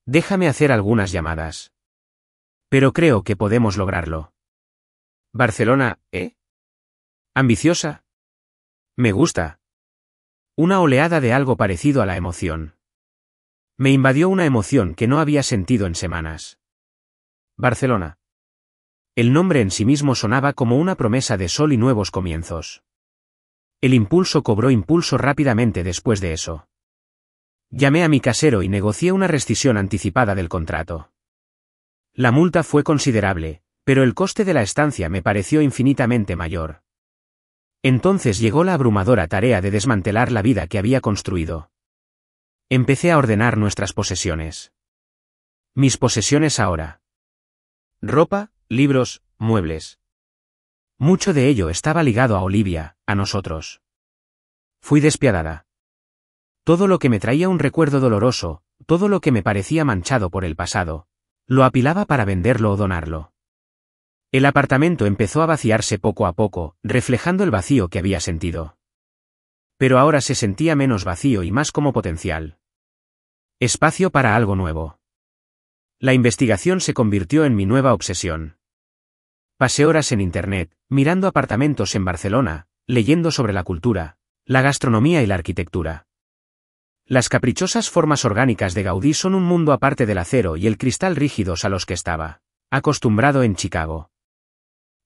Déjame hacer algunas llamadas. Pero creo que podemos lograrlo. Barcelona, ¿eh? ¿Ambiciosa? Me gusta. Una oleada de algo parecido a la emoción. Me invadió una emoción que no había sentido en semanas. Barcelona. El nombre en sí mismo sonaba como una promesa de sol y nuevos comienzos. El impulso cobró impulso rápidamente después de eso. Llamé a mi casero y negocié una rescisión anticipada del contrato. La multa fue considerable, pero el coste de la estancia me pareció infinitamente mayor. Entonces llegó la abrumadora tarea de desmantelar la vida que había construido. Empecé a ordenar nuestras posesiones. Mis posesiones ahora. Ropa, libros, muebles. Mucho de ello estaba ligado a Olivia, a nosotros. Fui despiadada. Todo lo que me traía un recuerdo doloroso, todo lo que me parecía manchado por el pasado, lo apilaba para venderlo o donarlo. El apartamento empezó a vaciarse poco a poco, reflejando el vacío que había sentido. Pero ahora se sentía menos vacío y más como potencial. Espacio para algo nuevo. La investigación se convirtió en mi nueva obsesión. Pasé horas en Internet, mirando apartamentos en Barcelona, leyendo sobre la cultura, la gastronomía y la arquitectura. Las caprichosas formas orgánicas de Gaudí son un mundo aparte del acero y el cristal rígidos a los que estaba acostumbrado en Chicago.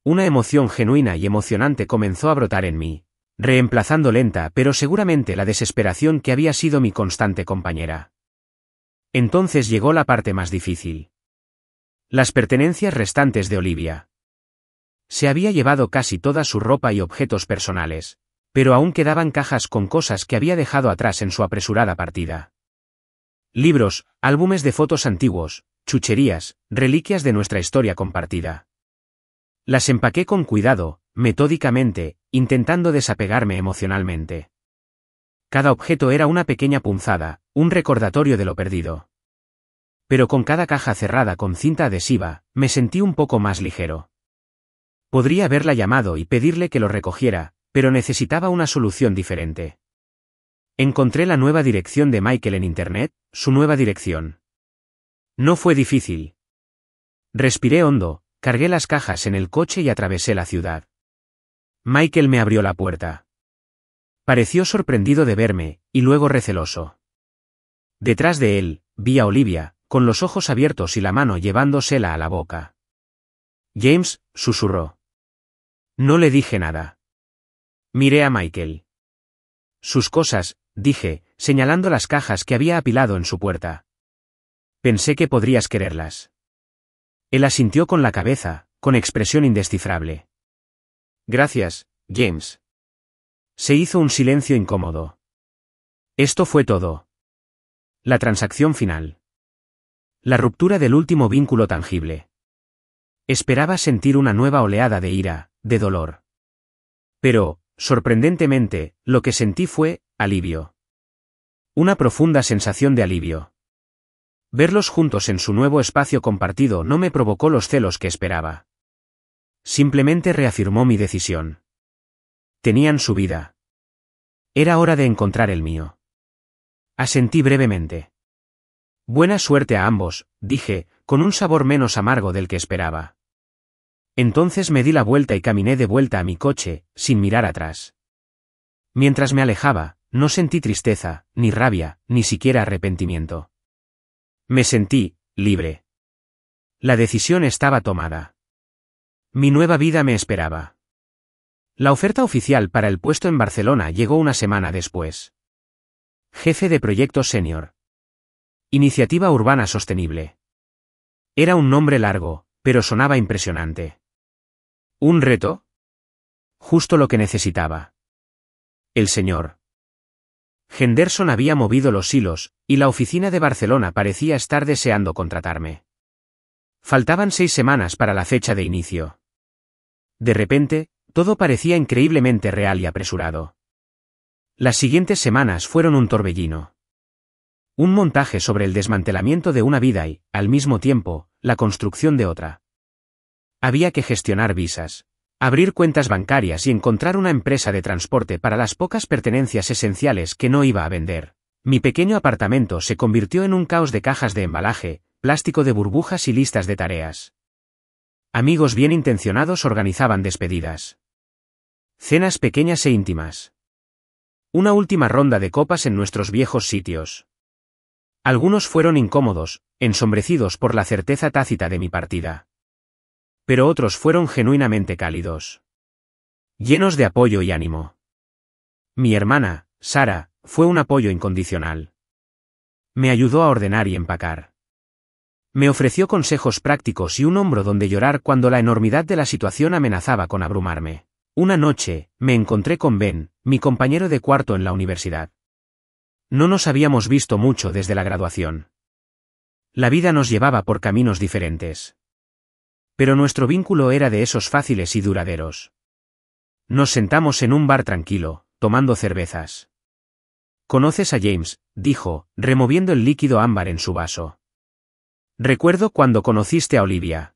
Una emoción genuina y emocionante comenzó a brotar en mí, reemplazando lenta pero seguramente la desesperación que había sido mi constante compañera. Entonces llegó la parte más difícil. Las pertenencias restantes de Olivia. Se había llevado casi toda su ropa y objetos personales, pero aún quedaban cajas con cosas que había dejado atrás en su apresurada partida. Libros, álbumes de fotos antiguos, chucherías, reliquias de nuestra historia compartida. Las empaqué con cuidado, metódicamente, intentando desapegarme emocionalmente. Cada objeto era una pequeña punzada, un recordatorio de lo perdido. Pero con cada caja cerrada con cinta adhesiva, me sentí un poco más ligero. Podría haberla llamado y pedirle que lo recogiera, pero necesitaba una solución diferente. Encontré la nueva dirección de Michael en Internet, su nueva dirección. No fue difícil. Respiré hondo, cargué las cajas en el coche y atravesé la ciudad. Michael me abrió la puerta. Pareció sorprendido de verme, y luego receloso. Detrás de él, vi a Olivia, con los ojos abiertos y la mano llevándosela a la boca. James, susurró. No le dije nada. Miré a Michael. Sus cosas, dije, señalando las cajas que había apilado en su puerta. Pensé que podrías quererlas. Él asintió con la cabeza, con expresión indescifrable. Gracias, James. Se hizo un silencio incómodo. Esto fue todo. La transacción final. La ruptura del último vínculo tangible. Esperaba sentir una nueva oleada de ira, de dolor. Pero, sorprendentemente, lo que sentí fue alivio. Una profunda sensación de alivio. Verlos juntos en su nuevo espacio compartido no me provocó los celos que esperaba. Simplemente reafirmó mi decisión. Tenían su vida. Era hora de encontrar el mío. Asentí brevemente. Buena suerte a ambos, dije, con un sabor menos amargo del que esperaba. Entonces me di la vuelta y caminé de vuelta a mi coche, sin mirar atrás. Mientras me alejaba, no sentí tristeza, ni rabia, ni siquiera arrepentimiento. Me sentí libre. La decisión estaba tomada. Mi nueva vida me esperaba. La oferta oficial para el puesto en Barcelona llegó una semana después. Jefe de proyecto senior. Iniciativa urbana sostenible. Era un nombre largo, pero sonaba impresionante. ¿Un reto? Justo lo que necesitaba. El señor Henderson había movido los hilos, y la oficina de Barcelona parecía estar deseando contratarme. Faltaban 6 semanas para la fecha de inicio. De repente, todo parecía increíblemente real y apresurado. Las siguientes semanas fueron un torbellino. Un montaje sobre el desmantelamiento de una vida y, al mismo tiempo, la construcción de otra. Había que gestionar visas, abrir cuentas bancarias y encontrar una empresa de transporte para las pocas pertenencias esenciales que no iba a vender. Mi pequeño apartamento se convirtió en un caos de cajas de embalaje, plástico de burbujas y listas de tareas. Amigos bien intencionados organizaban despedidas. Cenas pequeñas e íntimas. Una última ronda de copas en nuestros viejos sitios. Algunos fueron incómodos, ensombrecidos por la certeza tácita de mi partida. Pero otros fueron genuinamente cálidos. Llenos de apoyo y ánimo. Mi hermana, Sara, fue un apoyo incondicional. Me ayudó a ordenar y empacar. Me ofreció consejos prácticos y un hombro donde llorar cuando la enormidad de la situación amenazaba con abrumarme. Una noche, me encontré con Ben, mi compañero de cuarto en la universidad. No nos habíamos visto mucho desde la graduación. La vida nos llevaba por caminos diferentes. Pero nuestro vínculo era de esos fáciles y duraderos. Nos sentamos en un bar tranquilo, tomando cervezas. ¿Conoces a James?, dijo, removiendo el líquido ámbar en su vaso. Recuerdo cuando conociste a Olivia.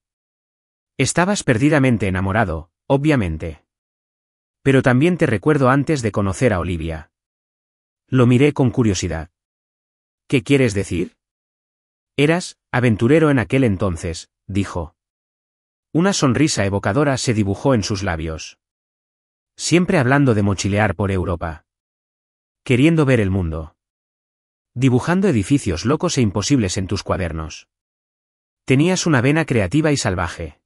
Estabas perdidamente enamorado, obviamente. Pero también te recuerdo antes de conocer a Olivia. Lo miré con curiosidad. ¿Qué quieres decir? Eras aventurero en aquel entonces, dijo. Una sonrisa evocadora se dibujó en sus labios. Siempre hablando de mochilear por Europa. Queriendo ver el mundo. Dibujando edificios locos e imposibles en tus cuadernos. Tenías una vena creativa y salvaje.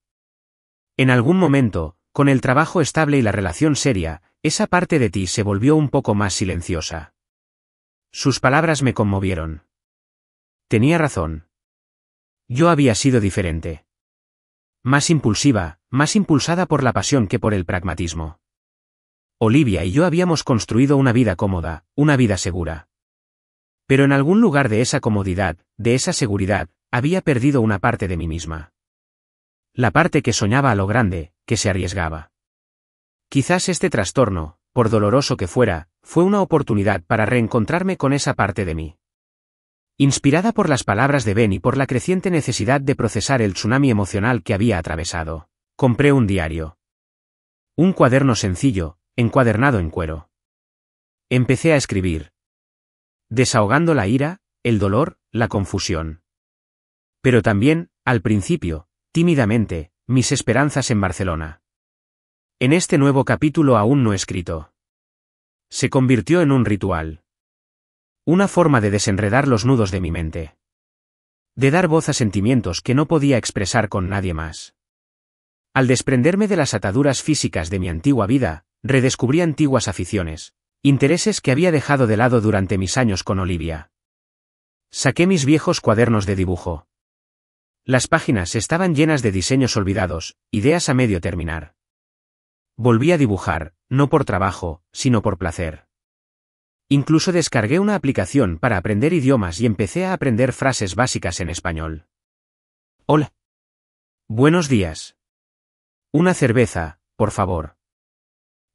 En algún momento, con el trabajo estable y la relación seria, esa parte de ti se volvió un poco más silenciosa. Sus palabras me conmovieron. Tenía razón. Yo había sido diferente. Más impulsiva, más impulsada por la pasión que por el pragmatismo. Olivia y yo habíamos construido una vida cómoda, una vida segura. Pero en algún lugar de esa comodidad, de esa seguridad, había perdido una parte de mí misma. La parte que soñaba a lo grande, que se arriesgaba. Quizás este trastorno, por doloroso que fuera, fue una oportunidad para reencontrarme con esa parte de mí. Inspirada por las palabras de Ben y por la creciente necesidad de procesar el tsunami emocional que había atravesado, compré un diario. Un cuaderno sencillo, encuadernado en cuero. Empecé a escribir. Desahogando la ira, el dolor, la confusión. Pero también, al principio, tímidamente, mis esperanzas en Barcelona. En este nuevo capítulo aún no escrito. Se convirtió en un ritual. Una forma de desenredar los nudos de mi mente. De dar voz a sentimientos que no podía expresar con nadie más. Al desprenderme de las ataduras físicas de mi antigua vida, redescubrí antiguas aficiones, intereses que había dejado de lado durante mis años con Olivia. Saqué mis viejos cuadernos de dibujo. Las páginas estaban llenas de diseños olvidados, ideas a medio terminar. Volví a dibujar, no por trabajo, sino por placer. Incluso descargué una aplicación para aprender idiomas y empecé a aprender frases básicas en español. Hola. Buenos días. Una cerveza, por favor.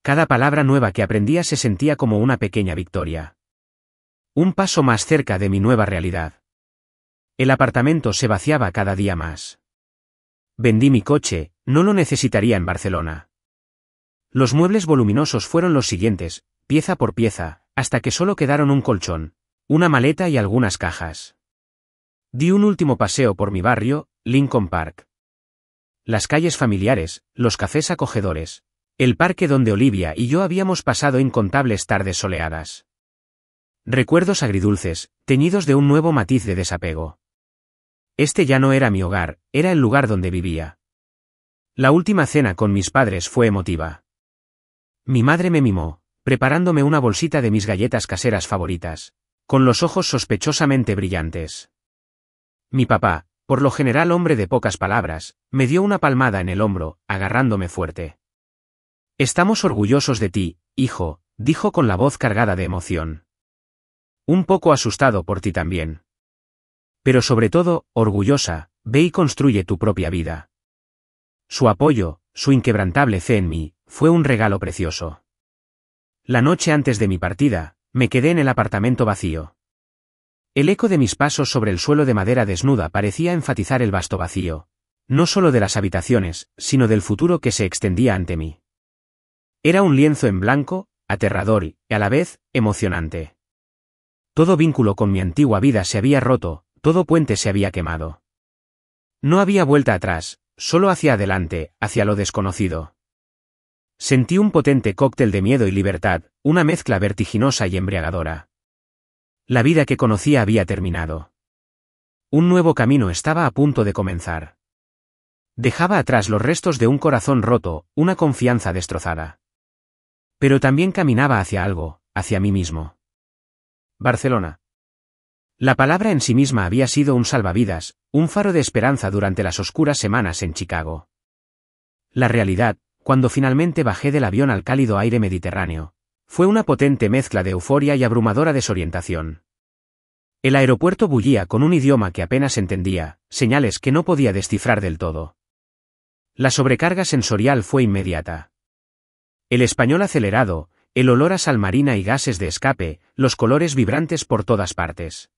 Cada palabra nueva que aprendía se sentía como una pequeña victoria. Un paso más cerca de mi nueva realidad. El apartamento se vaciaba cada día más. Vendí mi coche, no lo necesitaría en Barcelona. Los muebles voluminosos fueron los siguientes, pieza por pieza, hasta que solo quedaron un colchón, una maleta y algunas cajas. Di un último paseo por mi barrio, Lincoln Park. Las calles familiares, los cafés acogedores, el parque donde Olivia y yo habíamos pasado incontables tardes soleadas. Recuerdos agridulces, teñidos de un nuevo matiz de desapego. Este ya no era mi hogar, era el lugar donde vivía. La última cena con mis padres fue emotiva. Mi madre me mimó, preparándome una bolsita de mis galletas caseras favoritas, con los ojos sospechosamente brillantes. Mi papá, por lo general hombre de pocas palabras, me dio una palmada en el hombro, agarrándome fuerte. Estamos orgullosos de ti, hijo, dijo con la voz cargada de emoción. Un poco asustado por ti también. Pero sobre todo, orgullosa, ve y construye tu propia vida. Su apoyo, su inquebrantable fe en mí, fue un regalo precioso. La noche antes de mi partida, me quedé en el apartamento vacío. El eco de mis pasos sobre el suelo de madera desnuda parecía enfatizar el vasto vacío, no solo de las habitaciones, sino del futuro que se extendía ante mí. Era un lienzo en blanco, aterrador y, a la vez, emocionante. Todo vínculo con mi antigua vida se había roto, todo puente se había quemado. No había vuelta atrás, solo hacia adelante, hacia lo desconocido. Sentí un potente cóctel de miedo y libertad, una mezcla vertiginosa y embriagadora. La vida que conocía había terminado. Un nuevo camino estaba a punto de comenzar. Dejaba atrás los restos de un corazón roto, una confianza destrozada. Pero también caminaba hacia algo, hacia mí mismo. Barcelona. La palabra en sí misma había sido un salvavidas, un faro de esperanza durante las oscuras semanas en Chicago. La realidad, cuando finalmente bajé del avión al cálido aire mediterráneo, fue una potente mezcla de euforia y abrumadora desorientación. El aeropuerto bullía con un idioma que apenas entendía, señales que no podía descifrar del todo. La sobrecarga sensorial fue inmediata. El español acelerado, el olor a sal marina y gases de escape, los colores vibrantes por todas partes.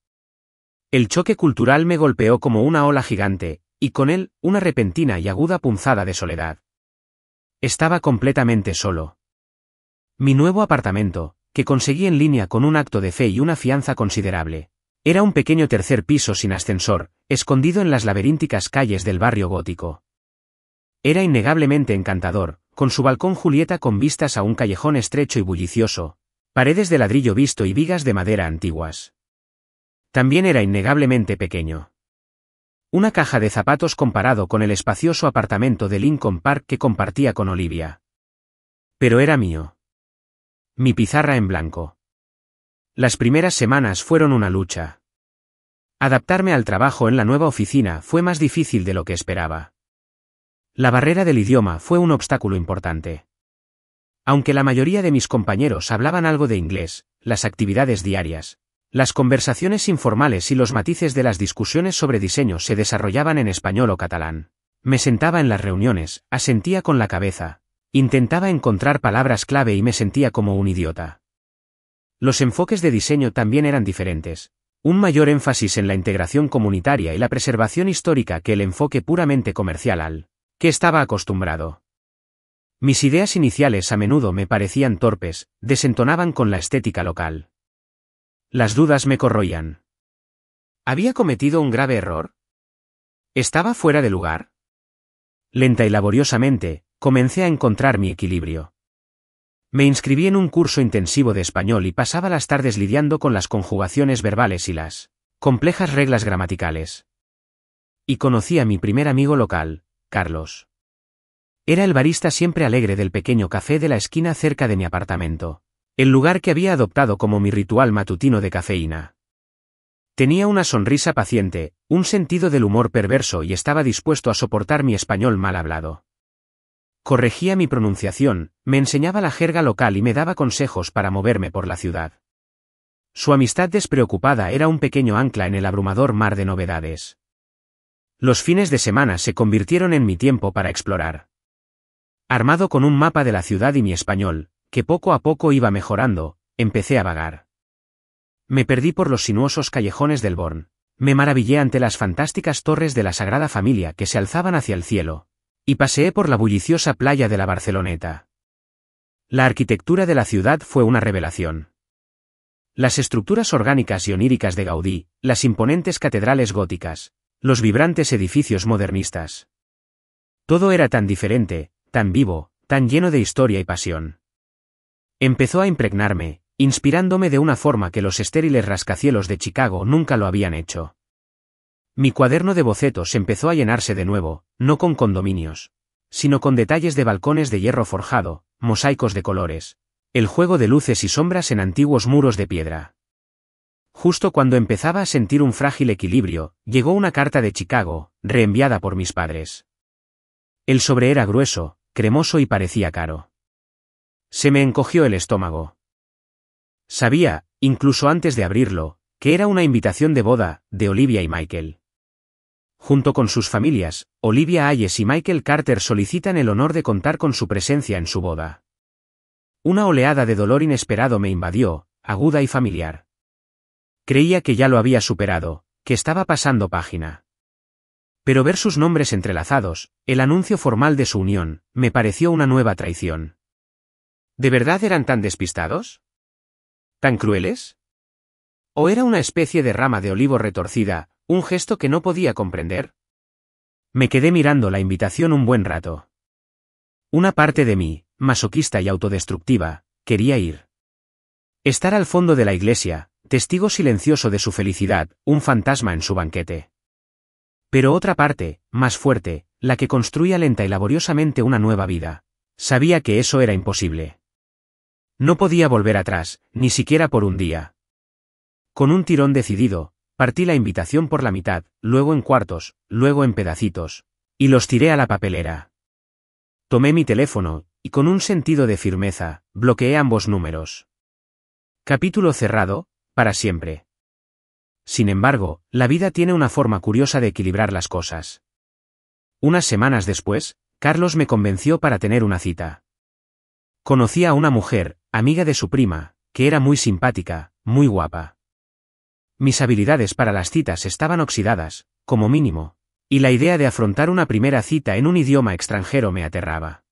El choque cultural me golpeó como una ola gigante, y con él, una repentina y aguda punzada de soledad. Estaba completamente solo. Mi nuevo apartamento, que conseguí en línea con un acto de fe y una fianza considerable, era un pequeño tercer piso sin ascensor, escondido en las laberínticas calles del barrio gótico. Era innegablemente encantador, con su balcón Julieta con vistas a un callejón estrecho y bullicioso, paredes de ladrillo visto y vigas de madera antiguas. También era innegablemente pequeño. Una caja de zapatos comparado con el espacioso apartamento de Lincoln Park que compartía con Olivia. Pero era mío. Mi pizarra en blanco. Las primeras semanas fueron una lucha. Adaptarme al trabajo en la nueva oficina fue más difícil de lo que esperaba. La barrera del idioma fue un obstáculo importante. Aunque la mayoría de mis compañeros hablaban algo de inglés, las actividades diarias, las conversaciones informales y los matices de las discusiones sobre diseño se desarrollaban en español o catalán. Me sentaba en las reuniones, asentía con la cabeza, Intentaba encontrar palabras clave y me sentía como un idiota. Los enfoques de diseño también eran diferentes. Un mayor énfasis en la integración comunitaria y la preservación histórica que el enfoque puramente comercial al que estaba acostumbrado. Mis ideas iniciales a menudo me parecían torpes, desentonaban con la estética local. Las dudas me corroían. ¿Había cometido un grave error? ¿Estaba fuera de lugar? Lenta y laboriosamente, comencé a encontrar mi equilibrio. Me inscribí en un curso intensivo de español y pasaba las tardes lidiando con las conjugaciones verbales y las complejas reglas gramaticales. Y conocí a mi primer amigo local, Carlos. Era el barista siempre alegre del pequeño café de la esquina cerca de mi apartamento, el lugar que había adoptado como mi ritual matutino de cafeína. Tenía una sonrisa paciente, un sentido del humor perverso y estaba dispuesto a soportar mi español mal hablado. Corregía mi pronunciación, me enseñaba la jerga local y me daba consejos para moverme por la ciudad. Su amistad despreocupada era un pequeño ancla en el abrumador mar de novedades. Los fines de semana se convirtieron en mi tiempo para explorar. Armado con un mapa de la ciudad y mi español, que poco a poco iba mejorando, empecé a vagar. Me perdí por los sinuosos callejones del Born, me maravillé ante las fantásticas torres de la Sagrada Familia que se alzaban hacia el cielo, y paseé por la bulliciosa playa de la Barceloneta. La arquitectura de la ciudad fue una revelación. Las estructuras orgánicas y oníricas de Gaudí, las imponentes catedrales góticas, los vibrantes edificios modernistas. Todo era tan diferente, tan vivo, tan lleno de historia y pasión. Empezó a impregnarme, inspirándome de una forma que los estériles rascacielos de Chicago nunca lo habían hecho. Mi cuaderno de bocetos empezó a llenarse de nuevo, no con condominios, sino con detalles de balcones de hierro forjado, mosaicos de colores, el juego de luces y sombras en antiguos muros de piedra. Justo cuando empezaba a sentir un frágil equilibrio, llegó una carta de Chicago, reenviada por mis padres. El sobre era grueso, cremoso y parecía caro. Se me encogió el estómago. Sabía, incluso antes de abrirlo, que era una invitación de boda, de Olivia y Michael. Junto con sus familias, Olivia Hayes y Michael Carter solicitan el honor de contar con su presencia en su boda. Una oleada de dolor inesperado me invadió, aguda y familiar. Creía que ya lo había superado, que estaba pasando página. Pero ver sus nombres entrelazados, el anuncio formal de su unión, me pareció una nueva traición. ¿De verdad eran tan despistados? ¿Tan crueles? ¿O era una especie de rama de olivo retorcida, un gesto que no podía comprender? Me quedé mirando la invitación un buen rato. Una parte de mí, masoquista y autodestructiva, quería ir. Estar al fondo de la iglesia, testigo silencioso de su felicidad, un fantasma en su banquete. Pero otra parte, más fuerte, la que construía lenta y laboriosamente una nueva vida, sabía que eso era imposible. No podía volver atrás, ni siquiera por un día. Con un tirón decidido, partí la invitación por la mitad, luego en cuartos, luego en pedacitos, y los tiré a la papelera. Tomé mi teléfono, y con un sentido de firmeza, bloqueé ambos números. Capítulo cerrado, para siempre. Sin embargo, la vida tiene una forma curiosa de equilibrar las cosas. Unas semanas después, Carlos me convenció para tener una cita. Conocí a una mujer, amiga de su prima, que era muy simpática, muy guapa. Mis habilidades para las citas estaban oxidadas, como mínimo, y la idea de afrontar una primera cita en un idioma extranjero me aterraba.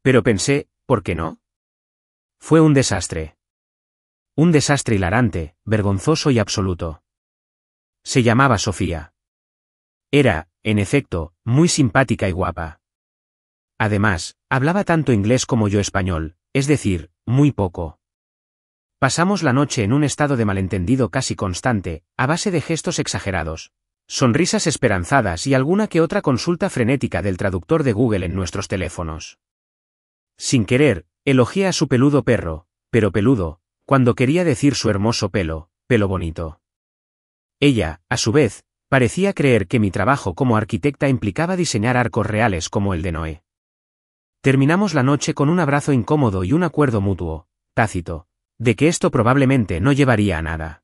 Pero pensé, ¿por qué no? Fue un desastre. Un desastre hilarante, vergonzoso y absoluto. Se llamaba Sofía. Era, en efecto, muy simpática y guapa. Además, hablaba tanto inglés como yo español, es decir, muy poco. Pasamos la noche en un estado de malentendido casi constante, a base de gestos exagerados, sonrisas esperanzadas y alguna que otra consulta frenética del traductor de Google en nuestros teléfonos. Sin querer, elogié a su peludo perro, pero peludo, cuando quería decir su hermoso pelo, pelo bonito. Ella, a su vez, parecía creer que mi trabajo como arquitecta implicaba diseñar arcos reales como el de Noé. Terminamos la noche con un abrazo incómodo y un acuerdo mutuo, tácito, de que esto probablemente no llevaría a nada.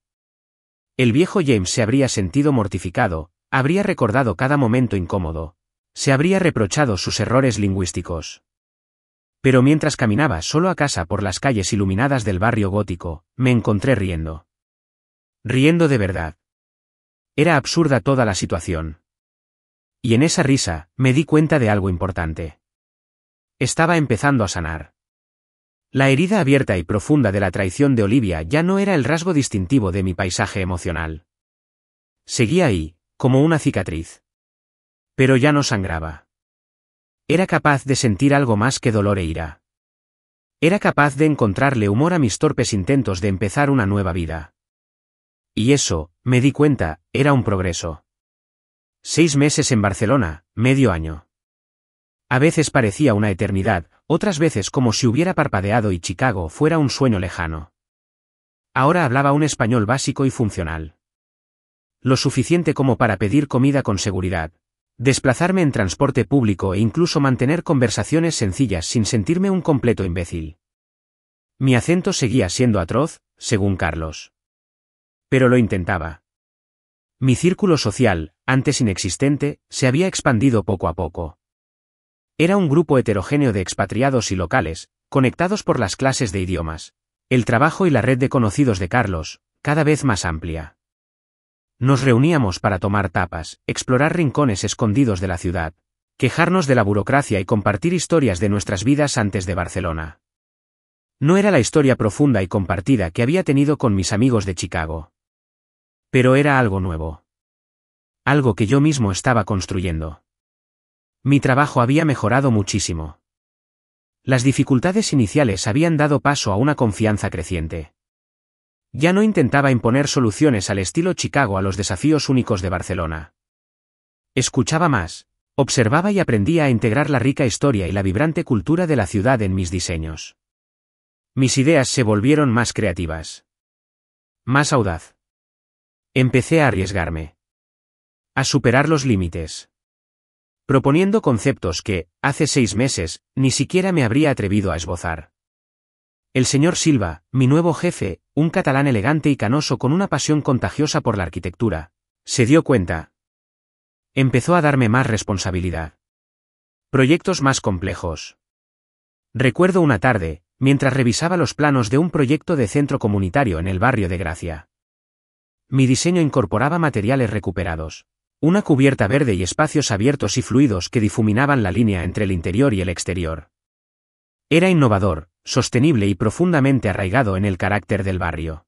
El viejo James se habría sentido mortificado, habría recordado cada momento incómodo, se habría reprochado sus errores lingüísticos. Pero mientras caminaba solo a casa por las calles iluminadas del barrio gótico, me encontré riendo. Riendo de verdad. Era absurda toda la situación. Y en esa risa, me di cuenta de algo importante. Estaba empezando a sanar. La herida abierta y profunda de la traición de Olivia ya no era el rasgo distintivo de mi paisaje emocional. Seguía ahí, como una cicatriz. Pero ya no sangraba. Era capaz de sentir algo más que dolor e ira. Era capaz de encontrarle humor a mis torpes intentos de empezar una nueva vida. Y eso, me di cuenta, era un progreso. 6 meses en Barcelona, medio año. A veces parecía una eternidad, otras veces como si hubiera parpadeado y Chicago fuera un sueño lejano. Ahora hablaba un español básico y funcional. Lo suficiente como para pedir comida con seguridad, desplazarme en transporte público e incluso mantener conversaciones sencillas sin sentirme un completo imbécil. Mi acento seguía siendo atroz, según Carlos. Pero lo intentaba. Mi círculo social, antes inexistente, se había expandido poco a poco. Era un grupo heterogéneo de expatriados y locales, conectados por las clases de idiomas, el trabajo y la red de conocidos de Carlos, cada vez más amplia. Nos reuníamos para tomar tapas, explorar rincones escondidos de la ciudad, quejarnos de la burocracia y compartir historias de nuestras vidas antes de Barcelona. No era la historia profunda y compartida que había tenido con mis amigos de Chicago. Pero era algo nuevo. Algo que yo mismo estaba construyendo. Mi trabajo había mejorado muchísimo. Las dificultades iniciales habían dado paso a una confianza creciente. Ya no intentaba imponer soluciones al estilo Chicago a los desafíos únicos de Barcelona. Escuchaba más, observaba y aprendía a integrar la rica historia y la vibrante cultura de la ciudad en mis diseños. Mis ideas se volvieron más creativas. Más audaz. Empecé a arriesgarme. A superar los límites. Proponiendo conceptos que, hace 6 meses, ni siquiera me habría atrevido a esbozar. El señor Silva, mi nuevo jefe, un catalán elegante y canoso con una pasión contagiosa por la arquitectura, se dio cuenta. Empezó a darme más responsabilidad. Proyectos más complejos. Recuerdo una tarde, mientras revisaba los planos de un proyecto de centro comunitario en el barrio de Gracia. Mi diseño incorporaba materiales recuperados, una cubierta verde y espacios abiertos y fluidos que difuminaban la línea entre el interior y el exterior. Era innovador, sostenible y profundamente arraigado en el carácter del barrio.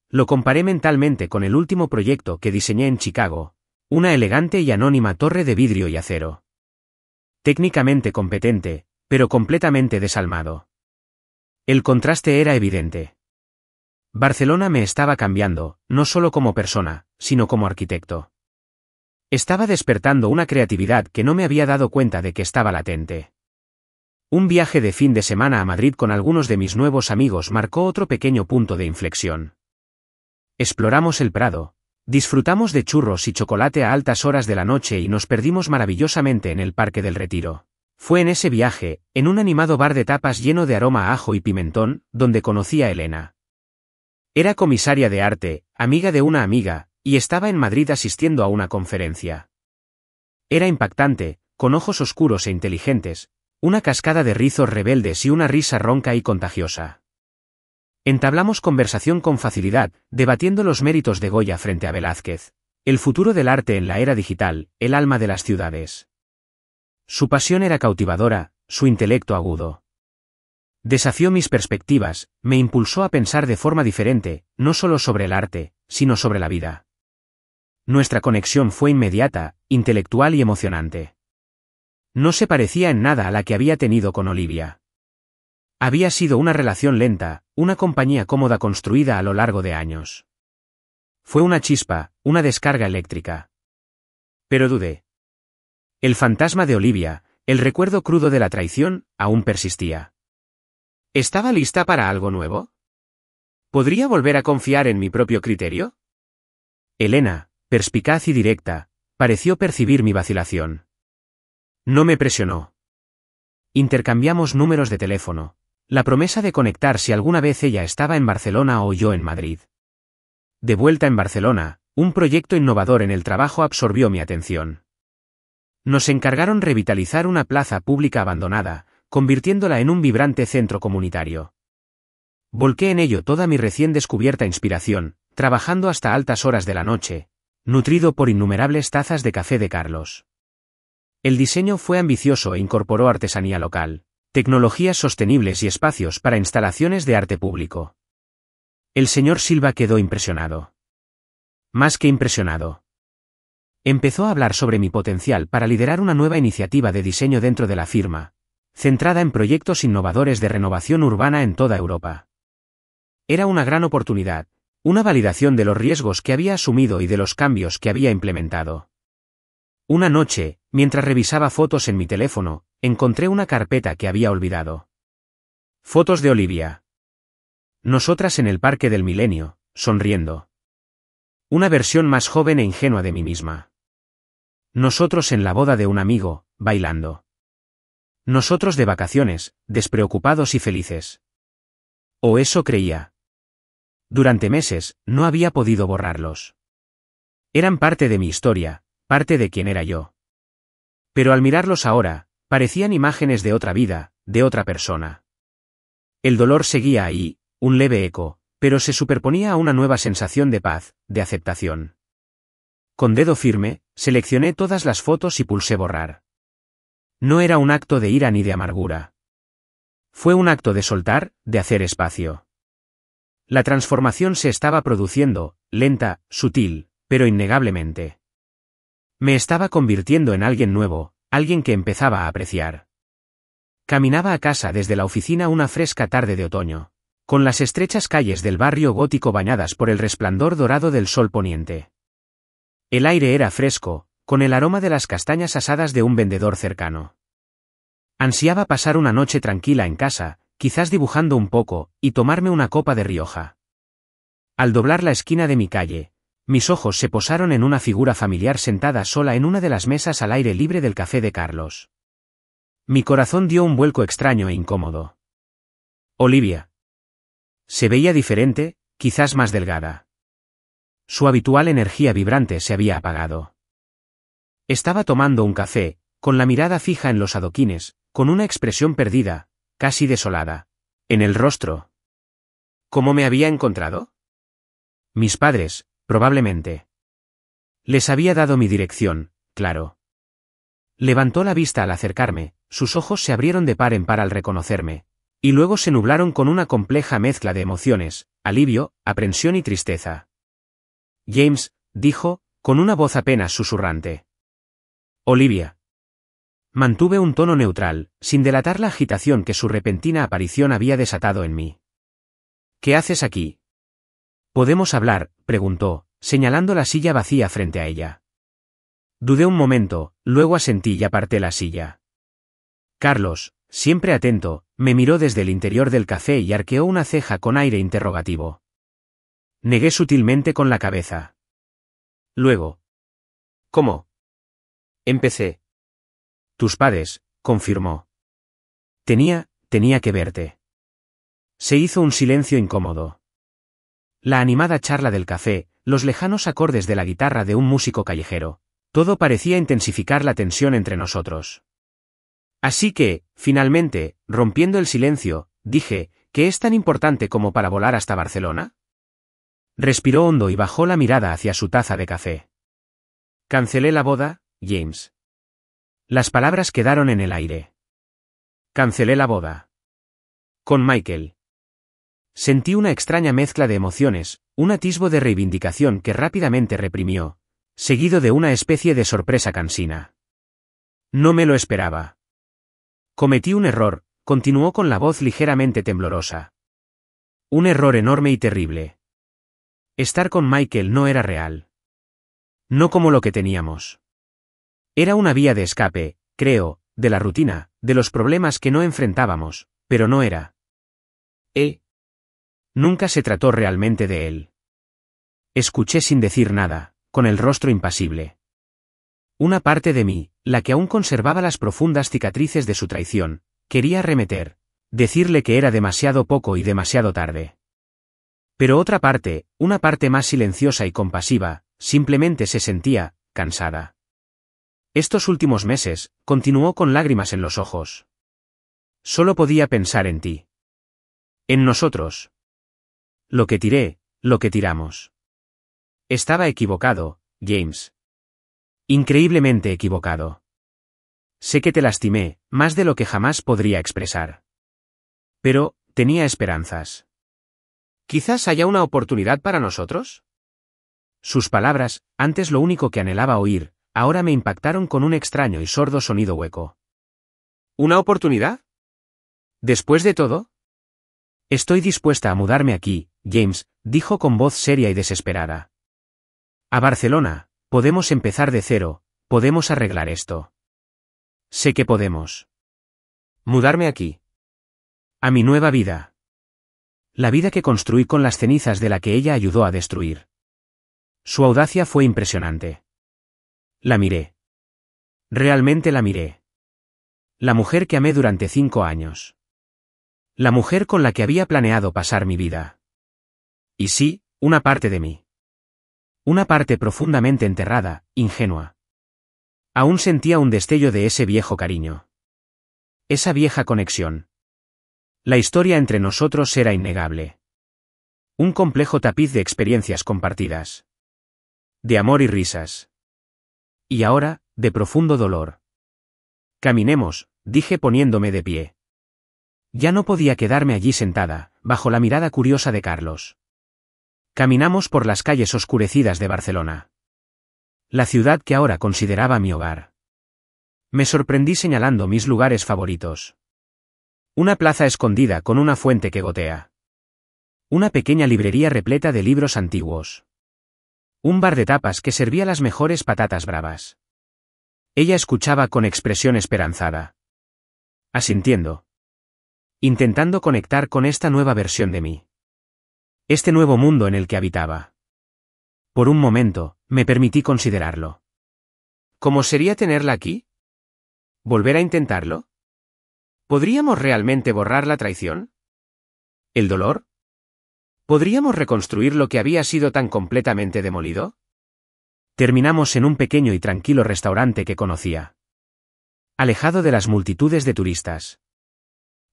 Lo comparé mentalmente con el último proyecto que diseñé en Chicago, una elegante y anónima torre de vidrio y acero. Técnicamente competente, pero completamente desalmado. El contraste era evidente. Barcelona me estaba cambiando, no solo como persona, sino como arquitecto. Estaba despertando una creatividad que no me había dado cuenta de que estaba latente. Un viaje de fin de semana a Madrid con algunos de mis nuevos amigos marcó otro pequeño punto de inflexión. Exploramos el Prado, disfrutamos de churros y chocolate a altas horas de la noche y nos perdimos maravillosamente en el Parque del Retiro. Fue en ese viaje, en un animado bar de tapas lleno de aroma a ajo y pimentón, donde conocí a Elena. Era comisaria de arte, amiga de una amiga, y estaba en Madrid asistiendo a una conferencia. Era impactante, con ojos oscuros e inteligentes, una cascada de rizos rebeldes y una risa ronca y contagiosa. Entablamos conversación con facilidad, debatiendo los méritos de Goya frente a Velázquez, el futuro del arte en la era digital, el alma de las ciudades. Su pasión era cautivadora, su intelecto agudo. Desafió mis perspectivas, me impulsó a pensar de forma diferente, no solo sobre el arte, sino sobre la vida. Nuestra conexión fue inmediata, intelectual y emocionante. No se parecía en nada a la que había tenido con Olivia. Había sido una relación lenta, una compañía cómoda construida a lo largo de años. Fue una chispa, una descarga eléctrica. Pero dudé. El fantasma de Olivia, el recuerdo crudo de la traición, aún persistía. ¿Estaba lista para algo nuevo? ¿Podría volver a confiar en mi propio criterio? Elena, perspicaz y directa, pareció percibir mi vacilación. No me presionó. Intercambiamos números de teléfono, la promesa de conectar si alguna vez ella estaba en Barcelona o yo en Madrid. De vuelta en Barcelona, un proyecto innovador en el trabajo absorbió mi atención. Nos encargaron revitalizar una plaza pública abandonada, convirtiéndola en un vibrante centro comunitario. Volqué en ello toda mi recién descubierta inspiración, trabajando hasta altas horas de la noche, nutrido por innumerables tazas de café de Carlos. El diseño fue ambicioso e incorporó artesanía local, tecnologías sostenibles y espacios para instalaciones de arte público. El señor Silva quedó impresionado. Más que impresionado. Empezó a hablar sobre mi potencial para liderar una nueva iniciativa de diseño dentro de la firma, centrada en proyectos innovadores de renovación urbana en toda Europa. Era una gran oportunidad, una validación de los riesgos que había asumido y de los cambios que había implementado. Una noche, mientras revisaba fotos en mi teléfono, encontré una carpeta que había olvidado. Fotos de Olivia. Nosotras en el Parque del Milenio, sonriendo. Una versión más joven e ingenua de mí misma. Nosotros en la boda de un amigo, bailando. Nosotros de vacaciones, despreocupados y felices. O eso creía. Durante meses, no había podido borrarlos. Eran parte de mi historia, parte de quién era yo. Pero al mirarlos ahora, parecían imágenes de otra vida, de otra persona. El dolor seguía ahí, un leve eco, pero se superponía a una nueva sensación de paz, de aceptación. Con dedo firme, seleccioné todas las fotos y pulsé borrar. No era un acto de ira ni de amargura. Fue un acto de soltar, de hacer espacio. La transformación se estaba produciendo, lenta, sutil, pero innegablemente. Me estaba convirtiendo en alguien nuevo, alguien que empezaba a apreciar. Caminaba a casa desde la oficina una fresca tarde de otoño, con las estrechas calles del barrio gótico bañadas por el resplandor dorado del sol poniente. El aire era fresco, con el aroma de las castañas asadas de un vendedor cercano. Ansiaba pasar una noche tranquila en casa, quizás dibujando un poco, y tomarme una copa de Rioja. Al doblar la esquina de mi calle, mis ojos se posaron en una figura familiar sentada sola en una de las mesas al aire libre del café de Carlos. Mi corazón dio un vuelco extraño e incómodo. Olivia. Se veía diferente, quizás más delgada. Su habitual energía vibrante se había apagado. Estaba tomando un café, con la mirada fija en los adoquines, con una expresión perdida, casi desolada, en el rostro. ¿Cómo me había encontrado? Mis padres, probablemente. Les había dado mi dirección, claro. Levantó la vista al acercarme, sus ojos se abrieron de par en par al reconocerme, y luego se nublaron con una compleja mezcla de emociones, alivio, aprensión y tristeza. James, dijo, con una voz apenas susurrante. Olivia. Mantuve un tono neutral, sin delatar la agitación que su repentina aparición había desatado en mí. ¿Qué haces aquí? ¿Podemos hablar?, preguntó, señalando la silla vacía frente a ella. Dudé un momento, luego asentí y aparté la silla. Carlos, siempre atento, me miró desde el interior del café y arqueó una ceja con aire interrogativo. Negué sutilmente con la cabeza. Luego. ¿Cómo? Empecé. Tus padres, confirmó. Tenía que verte. Se hizo un silencio incómodo. La animada charla del café, los lejanos acordes de la guitarra de un músico callejero, todo parecía intensificar la tensión entre nosotros. Así que, finalmente, rompiendo el silencio, dije, ¿qué es tan importante como para volar hasta Barcelona? Respiró hondo y bajó la mirada hacia su taza de café. Cancelé la boda, James. Las palabras quedaron en el aire. Cancelé la boda. Con Michael. Sentí una extraña mezcla de emociones, un atisbo de reivindicación que rápidamente reprimió, seguido de una especie de sorpresa cansina. No me lo esperaba. Cometí un error, continuó con la voz ligeramente temblorosa. Un error enorme y terrible. Estar con Michael no era real. No como lo que teníamos. Era una vía de escape, creo, de la rutina, de los problemas que no enfrentábamos, pero no era. Nunca se trató realmente de él. Escuché sin decir nada, con el rostro impasible. Una parte de mí, la que aún conservaba las profundas cicatrices de su traición, quería arremeter, decirle que era demasiado poco y demasiado tarde. Pero otra parte, una parte más silenciosa y compasiva, simplemente se sentía, cansada. Estos últimos meses, continuó con lágrimas en los ojos. Solo podía pensar en ti. En nosotros. Lo que tiré, lo que tiramos. Estaba equivocado, James. Increíblemente equivocado. Sé que te lastimé, más de lo que jamás podría expresar. Pero, tenía esperanzas. ¿Quizás haya una oportunidad para nosotros? Sus palabras, antes lo único que anhelaba oír, ahora me impactaron con un extraño y sordo sonido hueco. ¿Una oportunidad? ¿Después de todo? Estoy dispuesta a mudarme aquí, James, dijo con voz seria y desesperada. A Barcelona, podemos empezar de cero, podemos arreglar esto. Sé que podemos. ¿Mudarme aquí? A mi nueva vida. La vida que construí con las cenizas de la que ella ayudó a destruir. Su audacia fue impresionante. La miré. Realmente la miré. La mujer que amé durante 5 años. La mujer con la que había planeado pasar mi vida. Y sí, una parte de mí. Una parte profundamente enterrada, ingenua. Aún sentía un destello de ese viejo cariño. Esa vieja conexión. La historia entre nosotros era innegable. Un complejo tapiz de experiencias compartidas. De amor y risas. Y ahora, de profundo dolor. Caminemos, dije poniéndome de pie. Ya no podía quedarme allí sentada, bajo la mirada curiosa de Carlos. Caminamos por las calles oscurecidas de Barcelona. La ciudad que ahora consideraba mi hogar. Me sorprendí señalando mis lugares favoritos. Una plaza escondida con una fuente que gotea. Una pequeña librería repleta de libros antiguos. Un bar de tapas que servía las mejores patatas bravas. Ella escuchaba con expresión esperanzada. Asintiendo. Intentando conectar con esta nueva versión de mí. Este nuevo mundo en el que habitaba. Por un momento, me permití considerarlo. ¿Cómo sería tenerla aquí? ¿Volver a intentarlo? ¿Podríamos realmente borrar la traición? ¿El dolor? ¿Podríamos reconstruir lo que había sido tan completamente demolido? Terminamos en un pequeño y tranquilo restaurante que conocía. Alejado de las multitudes de turistas.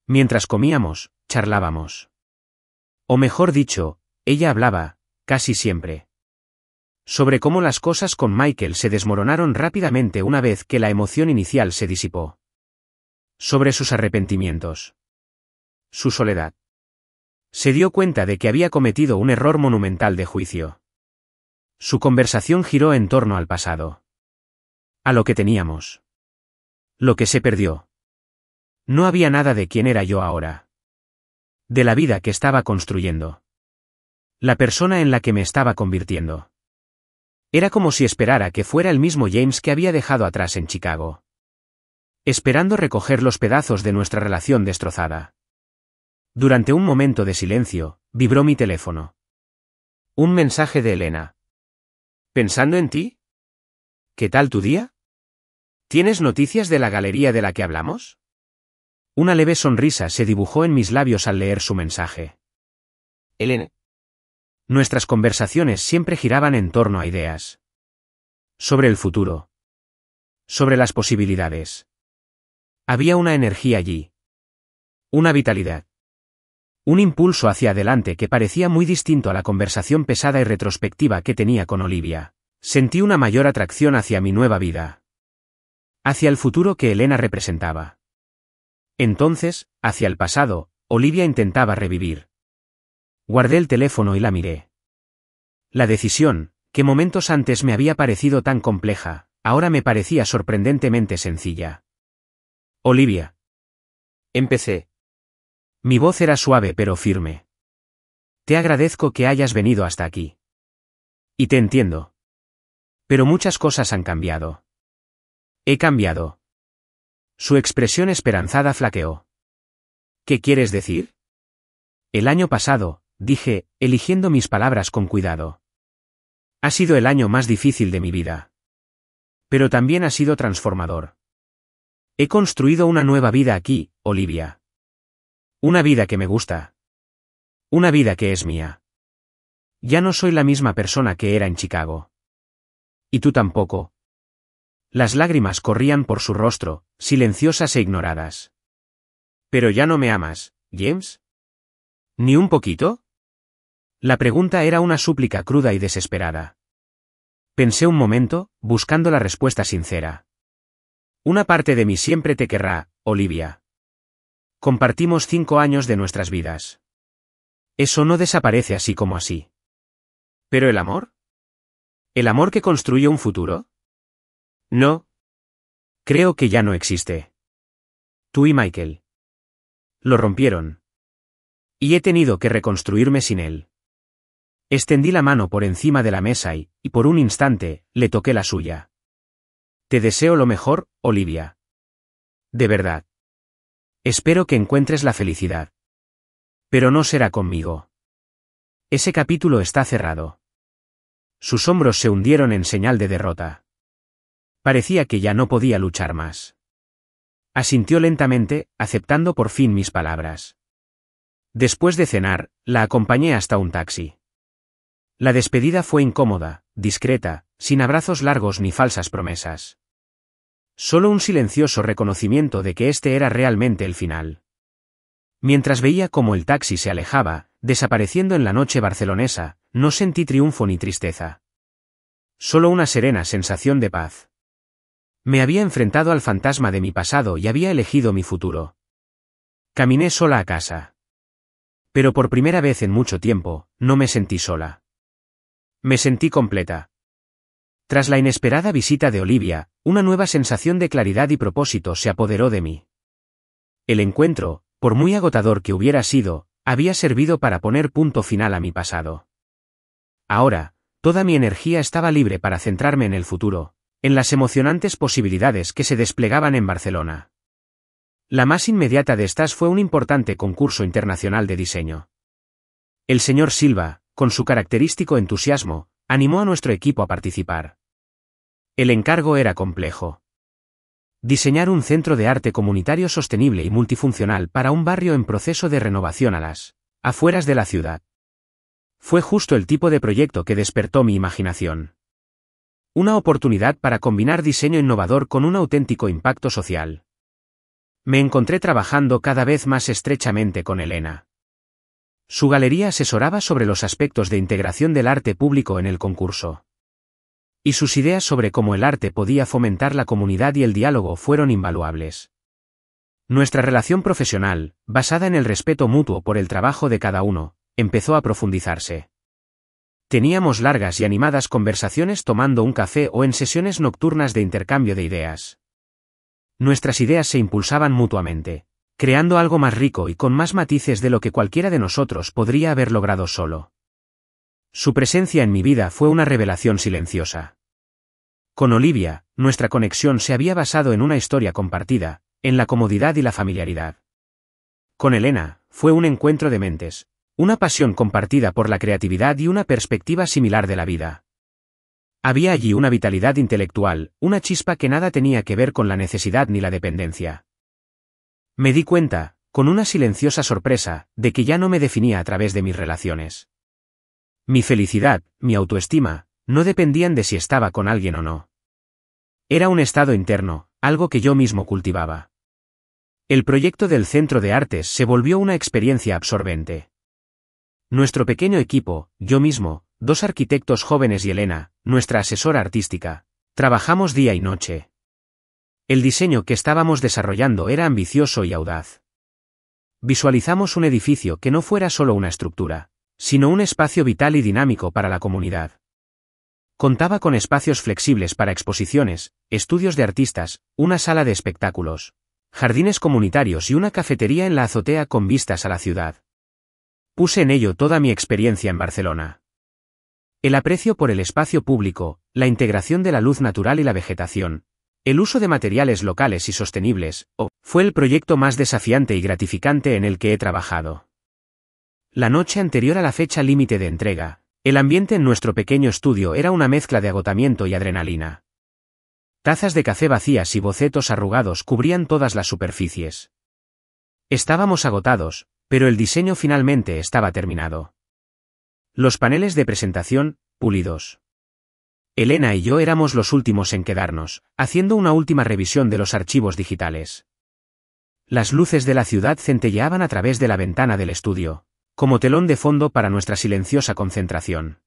Mientras comíamos, charlábamos. O mejor dicho, ella hablaba, casi siempre. Sobre cómo las cosas con Michael se desmoronaron rápidamente una vez que la emoción inicial se disipó. Sobre sus arrepentimientos. Su soledad. Se dio cuenta de que había cometido un error monumental de juicio. Su conversación giró en torno al pasado. A lo que teníamos. Lo que se perdió. No había nada de quién era yo ahora. De la vida que estaba construyendo. La persona en la que me estaba convirtiendo. Era como si esperara que fuera el mismo James que había dejado atrás en Chicago. Esperando recoger los pedazos de nuestra relación destrozada. Durante un momento de silencio, vibró mi teléfono. Un mensaje de Elena. ¿Pensando en ti? ¿Qué tal tu día? ¿Tienes noticias de la galería de la que hablamos? Una leve sonrisa se dibujó en mis labios al leer su mensaje. Elena. Nuestras conversaciones siempre giraban en torno a ideas. Sobre el futuro. Sobre las posibilidades. Había una energía allí. Una vitalidad. Un impulso hacia adelante que parecía muy distinto a la conversación pesada y retrospectiva que tenía con Olivia. Sentí una mayor atracción hacia mi nueva vida. Hacia el futuro que Elena representaba. Entonces, hacia el pasado, Olivia intentaba revivir. Guardé el teléfono y la miré. La decisión, que momentos antes me había parecido tan compleja, ahora me parecía sorprendentemente sencilla. Olivia. Empecé. Mi voz era suave pero firme. Te agradezco que hayas venido hasta aquí. Y te entiendo. Pero muchas cosas han cambiado. He cambiado. Su expresión esperanzada flaqueó. ¿Qué quieres decir? El año pasado, dije, eligiendo mis palabras con cuidado. Ha sido el año más difícil de mi vida. Pero también ha sido transformador. He construido una nueva vida aquí, Olivia. Una vida que me gusta. Una vida que es mía. Ya no soy la misma persona que era en Chicago. Y tú tampoco. Las lágrimas corrían por su rostro, silenciosas e ignoradas. ¿Pero ya no me amas, James? ¿Ni un poquito? La pregunta era una súplica cruda y desesperada. Pensé un momento, buscando la respuesta sincera. Una parte de mí siempre te querrá, Olivia. Compartimos 5 años de nuestras vidas. Eso no desaparece así como así. ¿Pero el amor? ¿El amor que construye un futuro? No. Creo que ya no existe. Tú y Michael. Lo rompieron. Y he tenido que reconstruirme sin él. Extendí la mano por encima de la mesa y, por un instante, le toqué la suya. Te deseo lo mejor, Olivia. De verdad. Espero que encuentres la felicidad. Pero no será conmigo. Ese capítulo está cerrado. Sus hombros se hundieron en señal de derrota. Parecía que ya no podía luchar más. Asintió lentamente, aceptando por fin mis palabras. Después de cenar, la acompañé hasta un taxi. La despedida fue incómoda, discreta, sin abrazos largos ni falsas promesas. Solo un silencioso reconocimiento de que este era realmente el final. Mientras veía cómo el taxi se alejaba, desapareciendo en la noche barcelonesa, no sentí triunfo ni tristeza. Solo una serena sensación de paz. Me había enfrentado al fantasma de mi pasado y había elegido mi futuro. Caminé sola a casa. Pero por primera vez en mucho tiempo, no me sentí sola. Me sentí completa. Tras la inesperada visita de Olivia, una nueva sensación de claridad y propósito se apoderó de mí. El encuentro, por muy agotador que hubiera sido, había servido para poner punto final a mi pasado. Ahora, toda mi energía estaba libre para centrarme en el futuro, en las emocionantes posibilidades que se desplegaban en Barcelona. La más inmediata de estas fue un importante concurso internacional de diseño. El señor Silva, con su característico entusiasmo, animó a nuestro equipo a participar. El encargo era complejo. Diseñar un centro de arte comunitario sostenible y multifuncional para un barrio en proceso de renovación a las afueras de la ciudad. Fue justo el tipo de proyecto que despertó mi imaginación. Una oportunidad para combinar diseño innovador con un auténtico impacto social. Me encontré trabajando cada vez más estrechamente con Elena. Su galería asesoraba sobre los aspectos de integración del arte público en el concurso. Y sus ideas sobre cómo el arte podía fomentar la comunidad y el diálogo fueron invaluables. Nuestra relación profesional, basada en el respeto mutuo por el trabajo de cada uno, empezó a profundizarse. Teníamos largas y animadas conversaciones tomando un café o en sesiones nocturnas de intercambio de ideas. Nuestras ideas se impulsaban mutuamente, creando algo más rico y con más matices de lo que cualquiera de nosotros podría haber logrado solo. Su presencia en mi vida fue una revelación silenciosa. Con Olivia, nuestra conexión se había basado en una historia compartida, en la comodidad y la familiaridad. Con Elena, fue un encuentro de mentes, una pasión compartida por la creatividad y una perspectiva similar de la vida. Había allí una vitalidad intelectual, una chispa que nada tenía que ver con la necesidad ni la dependencia. Me di cuenta, con una silenciosa sorpresa, de que ya no me definía a través de mis relaciones. Mi felicidad, mi autoestima, no dependían de si estaba con alguien o no. Era un estado interno, algo que yo mismo cultivaba. El proyecto del Centro de Artes se volvió una experiencia absorbente. Nuestro pequeño equipo, yo mismo, 2 arquitectos jóvenes y Elena, nuestra asesora artística, trabajamos día y noche. El diseño que estábamos desarrollando era ambicioso y audaz. Visualizamos un edificio que no fuera solo una estructura, sino un espacio vital y dinámico para la comunidad. Contaba con espacios flexibles para exposiciones, estudios de artistas, una sala de espectáculos, jardines comunitarios y una cafetería en la azotea con vistas a la ciudad. Puse en ello toda mi experiencia en Barcelona. El aprecio por el espacio público, la integración de la luz natural y la vegetación, el uso de materiales locales y sostenibles, fue el proyecto más desafiante y gratificante en el que he trabajado. La noche anterior a la fecha límite de entrega, el ambiente en nuestro pequeño estudio era una mezcla de agotamiento y adrenalina. Tazas de café vacías y bocetos arrugados cubrían todas las superficies. Estábamos agotados, pero el diseño finalmente estaba terminado. Los paneles de presentación, pulidos. Elena y yo éramos los últimos en quedarnos, haciendo una última revisión de los archivos digitales. Las luces de la ciudad centelleaban a través de la ventana del estudio, como telón de fondo para nuestra silenciosa concentración.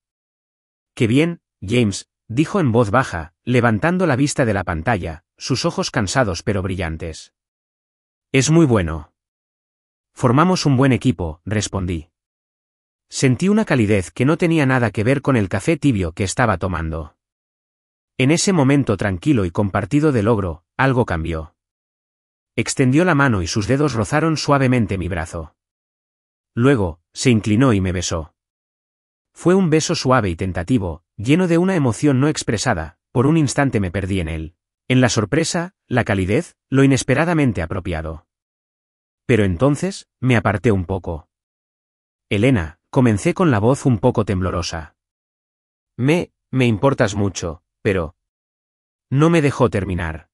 «Qué bien, James», dijo en voz baja, levantando la vista de la pantalla, sus ojos cansados pero brillantes. «Es muy bueno». «Formamos un buen equipo», respondí. Sentí una calidez que no tenía nada que ver con el café tibio que estaba tomando. En ese momento tranquilo y compartido de logro, algo cambió. Extendió la mano y sus dedos rozaron suavemente mi brazo. Luego, se inclinó y me besó. Fue un beso suave y tentativo, lleno de una emoción no expresada. Por un instante me perdí en él. En la sorpresa, la calidez, lo inesperadamente apropiado. Pero entonces, me aparté un poco. «Elena», comencé con la voz un poco temblorosa. Me importas mucho, pero... No me dejó terminar.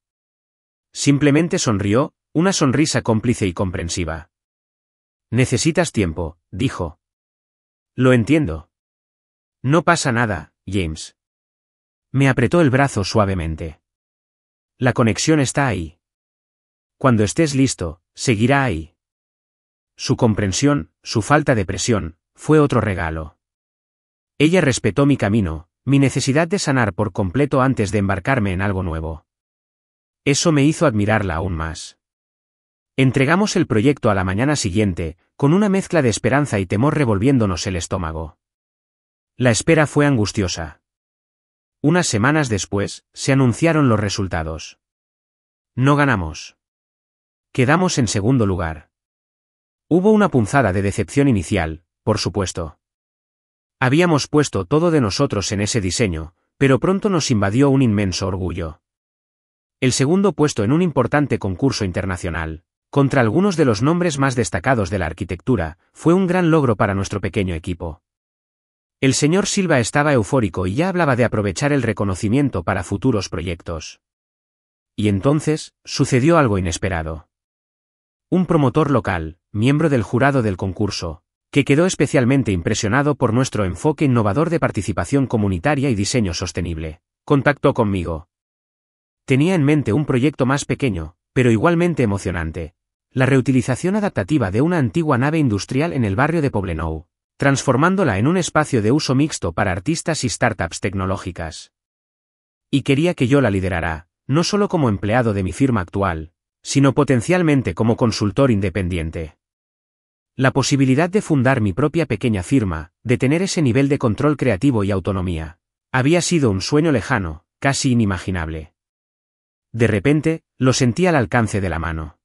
Simplemente sonrió, una sonrisa cómplice y comprensiva. «Necesitas tiempo», dijo. «Lo entiendo». «No pasa nada, James». Me apretó el brazo suavemente. «La conexión está ahí. Cuando estés listo, seguirá ahí». Su comprensión, su falta de presión, fue otro regalo. Ella respetó mi camino, mi necesidad de sanar por completo antes de embarcarme en algo nuevo. Eso me hizo admirarla aún más. Entregamos el proyecto a la mañana siguiente, con una mezcla de esperanza y temor revolviéndonos el estómago. La espera fue angustiosa. Unas semanas después, se anunciaron los resultados. No ganamos. Quedamos en segundo lugar. Hubo una punzada de decepción inicial, por supuesto. Habíamos puesto todo de nosotros en ese diseño, pero pronto nos invadió un inmenso orgullo. El segundo puesto en un importante concurso internacional, contra algunos de los nombres más destacados de la arquitectura, fue un gran logro para nuestro pequeño equipo. El señor Silva estaba eufórico y ya hablaba de aprovechar el reconocimiento para futuros proyectos. Y entonces, sucedió algo inesperado. Un promotor local, miembro del jurado del concurso, que quedó especialmente impresionado por nuestro enfoque innovador de participación comunitaria y diseño sostenible, contactó conmigo. Tenía en mente un proyecto más pequeño, pero igualmente emocionante: la reutilización adaptativa de una antigua nave industrial en el barrio de Poblenou, transformándola en un espacio de uso mixto para artistas y startups tecnológicas. Y quería que yo la liderara, no solo como empleado de mi firma actual, sino potencialmente como consultor independiente. La posibilidad de fundar mi propia pequeña firma, de tener ese nivel de control creativo y autonomía, había sido un sueño lejano, casi inimaginable. De repente, lo sentí al alcance de la mano.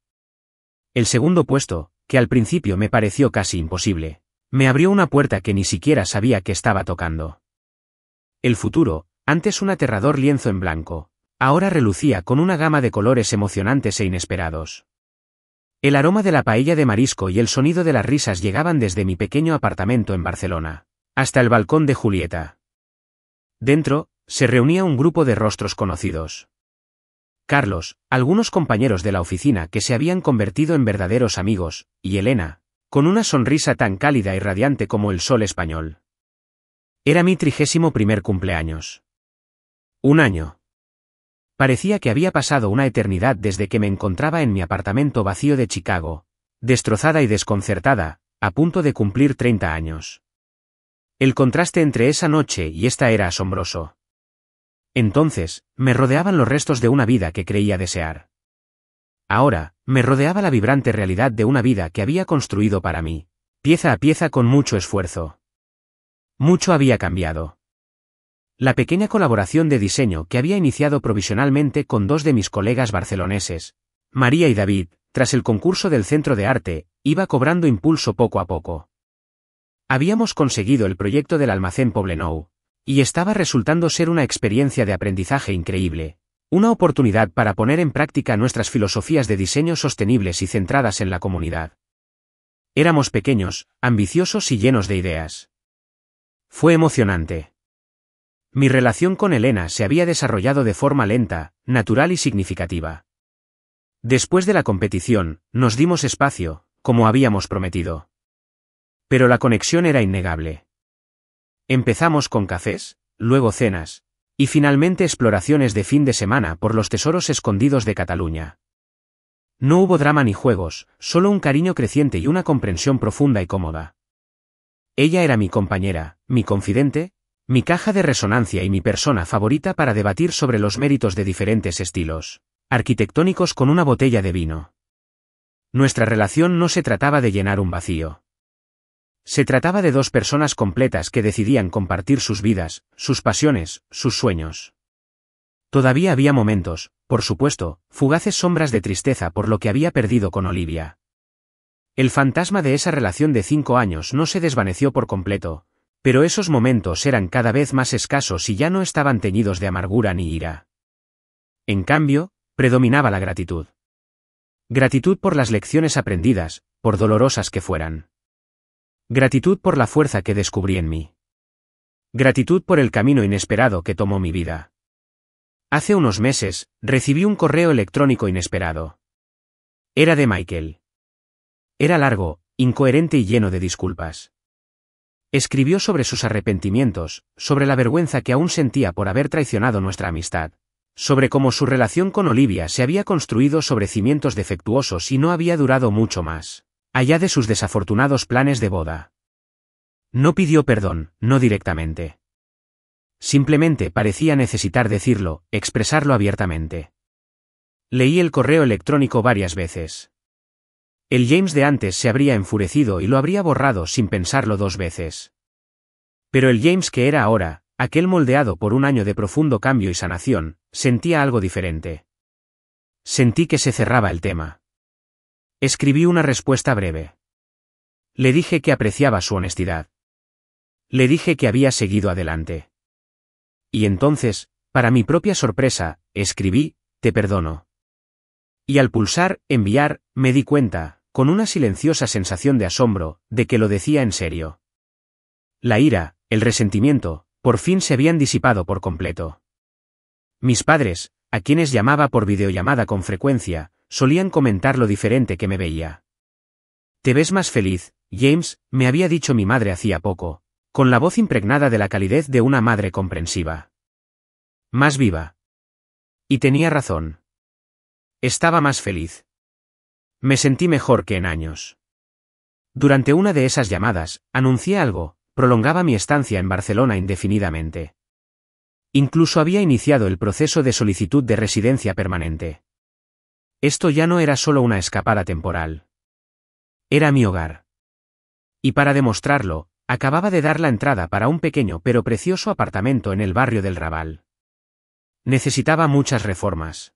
El segundo puesto, que al principio me pareció casi imposible, me abrió una puerta que ni siquiera sabía que estaba tocando. El futuro, antes un aterrador lienzo en blanco, ahora relucía con una gama de colores emocionantes e inesperados. El aroma de la paella de marisco y el sonido de las risas llegaban desde mi pequeño apartamento en Barcelona, hasta el balcón de Julieta. Dentro, se reunía un grupo de rostros conocidos. Carlos, algunos compañeros de la oficina que se habían convertido en verdaderos amigos, y Elena, con una sonrisa tan cálida y radiante como el sol español. Era mi 31º cumpleaños. Un año. Parecía que había pasado una eternidad desde que me encontraba en mi apartamento vacío de Chicago, destrozada y desconcertada, a punto de cumplir 30 años. El contraste entre esa noche y esta era asombroso. Entonces, me rodeaban los restos de una vida que creía desear. Ahora, me rodeaba la vibrante realidad de una vida que había construido para mí, pieza a pieza con mucho esfuerzo. Mucho había cambiado. La pequeña colaboración de diseño que había iniciado provisionalmente con dos de mis colegas barceloneses, María y David, tras el concurso del Centro de Arte, iba cobrando impulso poco a poco. Habíamos conseguido el proyecto del almacén Poblenou, y estaba resultando ser una experiencia de aprendizaje increíble, una oportunidad para poner en práctica nuestras filosofías de diseño sostenibles y centradas en la comunidad. Éramos pequeños, ambiciosos y llenos de ideas. Fue emocionante. Mi relación con Elena se había desarrollado de forma lenta, natural y significativa. Después de la competición, nos dimos espacio, como habíamos prometido. Pero la conexión era innegable. Empezamos con cafés, luego cenas, y finalmente exploraciones de fin de semana por los tesoros escondidos de Cataluña. No hubo drama ni juegos, solo un cariño creciente y una comprensión profunda y cómoda. Ella era mi compañera, mi confidente, mi caja de resonancia y mi persona favorita para debatir sobre los méritos de diferentes estilos arquitectónicos con una botella de vino. Nuestra relación no se trataba de llenar un vacío. Se trataba de dos personas completas que decidían compartir sus vidas, sus pasiones, sus sueños. Todavía había momentos, por supuesto, fugaces sombras de tristeza por lo que había perdido con Olivia. El fantasma de esa relación de 5 años no se desvaneció por completo, pero esos momentos eran cada vez más escasos y ya no estaban teñidos de amargura ni ira. En cambio, predominaba la gratitud. Gratitud por las lecciones aprendidas, por dolorosas que fueran. Gratitud por la fuerza que descubrí en mí. Gratitud por el camino inesperado que tomó mi vida. Hace unos meses, recibí un correo electrónico inesperado. Era de Michael. Era largo, incoherente y lleno de disculpas. Escribió sobre sus arrepentimientos, sobre la vergüenza que aún sentía por haber traicionado nuestra amistad, sobre cómo su relación con Olivia se había construido sobre cimientos defectuosos y no había durado mucho más, allá de sus desafortunados planes de boda. No pidió perdón, no directamente. Simplemente parecía necesitar decirlo, expresarlo abiertamente. Leí el correo electrónico varias veces. El James de antes se habría enfurecido y lo habría borrado sin pensarlo 2 veces. Pero el James que era ahora, aquel moldeado por un año de profundo cambio y sanación, sentía algo diferente. Sentí que se cerraba el tema. Escribí una respuesta breve. Le dije que apreciaba su honestidad. Le dije que había seguido adelante. Y entonces, para mi propia sorpresa, escribí, te perdono. Y al pulsar, enviar, me di cuenta, con una silenciosa sensación de asombro, de que lo decía en serio. La ira, el resentimiento, por fin se habían disipado por completo. Mis padres, a quienes llamaba por videollamada con frecuencia, solían comentar lo diferente que me veía. Te ves más feliz, James, me había dicho mi madre hacía poco, con la voz impregnada de la calidez de una madre comprensiva. Más viva. Y tenía razón. Estaba más feliz. Me sentí mejor que en años. Durante una de esas llamadas, anuncié algo, prolongaba mi estancia en Barcelona indefinidamente. Incluso había iniciado el proceso de solicitud de residencia permanente. Esto ya no era solo una escapada temporal. Era mi hogar. Y para demostrarlo, acababa de dar la entrada para un pequeño pero precioso apartamento en el barrio del Raval. Necesitaba muchas reformas.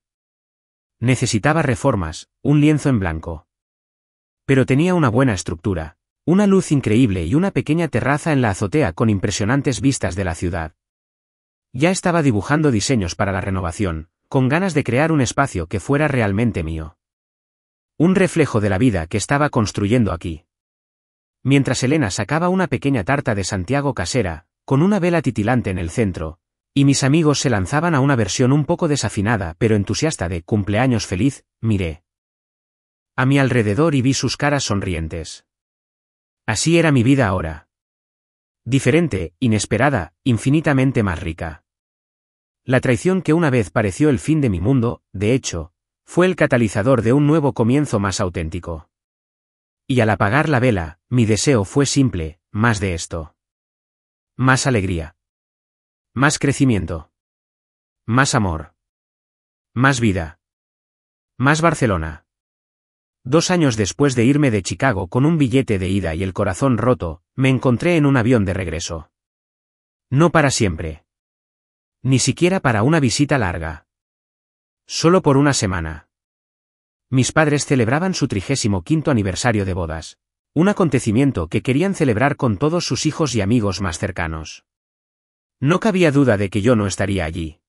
Necesitaba reformas, un lienzo en blanco. Pero tenía una buena estructura, una luz increíble y una pequeña terraza en la azotea con impresionantes vistas de la ciudad. Ya estaba dibujando diseños para la renovación, con ganas de crear un espacio que fuera realmente mío. Un reflejo de la vida que estaba construyendo aquí. Mientras Elena sacaba una pequeña tarta de Santiago casera, con una vela titilante en el centro, y mis amigos se lanzaban a una versión un poco desafinada pero entusiasta de cumpleaños feliz, miré a mi alrededor y vi sus caras sonrientes. Así era mi vida ahora. Diferente, inesperada, infinitamente más rica. La traición que una vez pareció el fin de mi mundo, de hecho, fue el catalizador de un nuevo comienzo más auténtico. Y al apagar la vela, mi deseo fue simple, más de esto. Más alegría. Más crecimiento. Más amor. Más vida. Más Barcelona. 2 años después de irme de Chicago con un billete de ida y el corazón roto, me encontré en un avión de regreso. No para siempre. Ni siquiera para una visita larga. Solo por una semana. Mis padres celebraban su 35º aniversario de bodas, un acontecimiento que querían celebrar con todos sus hijos y amigos más cercanos. No cabía duda de que yo no estaría allí.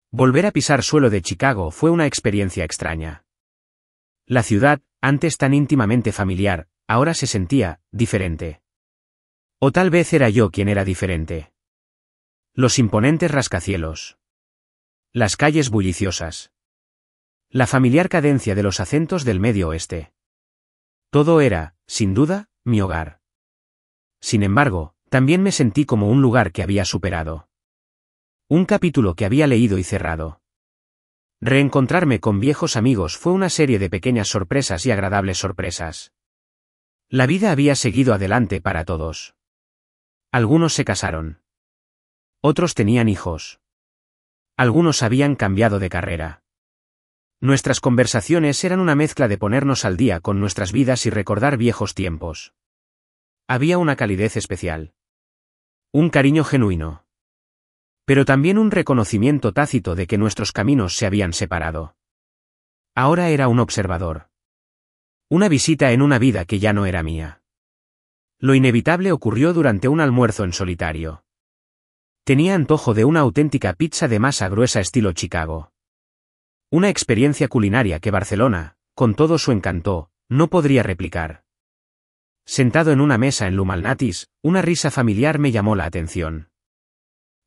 Volver a pisar suelo de Chicago fue una experiencia extraña. La ciudad, antes tan íntimamente familiar, ahora se sentía diferente. O tal vez era yo quien era diferente. Los imponentes rascacielos. Las calles bulliciosas. La familiar cadencia de los acentos del Medio Oeste. Todo era, sin duda, mi hogar. Sin embargo, también me sentí como un lugar que había superado. Un capítulo que había leído y cerrado. Reencontrarme con viejos amigos fue una serie de pequeñas sorpresas y agradables sorpresas. La vida había seguido adelante para todos. Algunos se casaron. Otros tenían hijos. Algunos habían cambiado de carrera. Nuestras conversaciones eran una mezcla de ponernos al día con nuestras vidas y recordar viejos tiempos. Había una calidez especial. Un cariño genuino. Pero también un reconocimiento tácito de que nuestros caminos se habían separado. Ahora era un observador. Una visita en una vida que ya no era mía. Lo inevitable ocurrió durante un almuerzo en solitario. Tenía antojo de una auténtica pizza de masa gruesa estilo Chicago. Una experiencia culinaria que Barcelona, con todo su encanto, no podría replicar. Sentado en una mesa en Lumalnatis, una risa familiar me llamó la atención.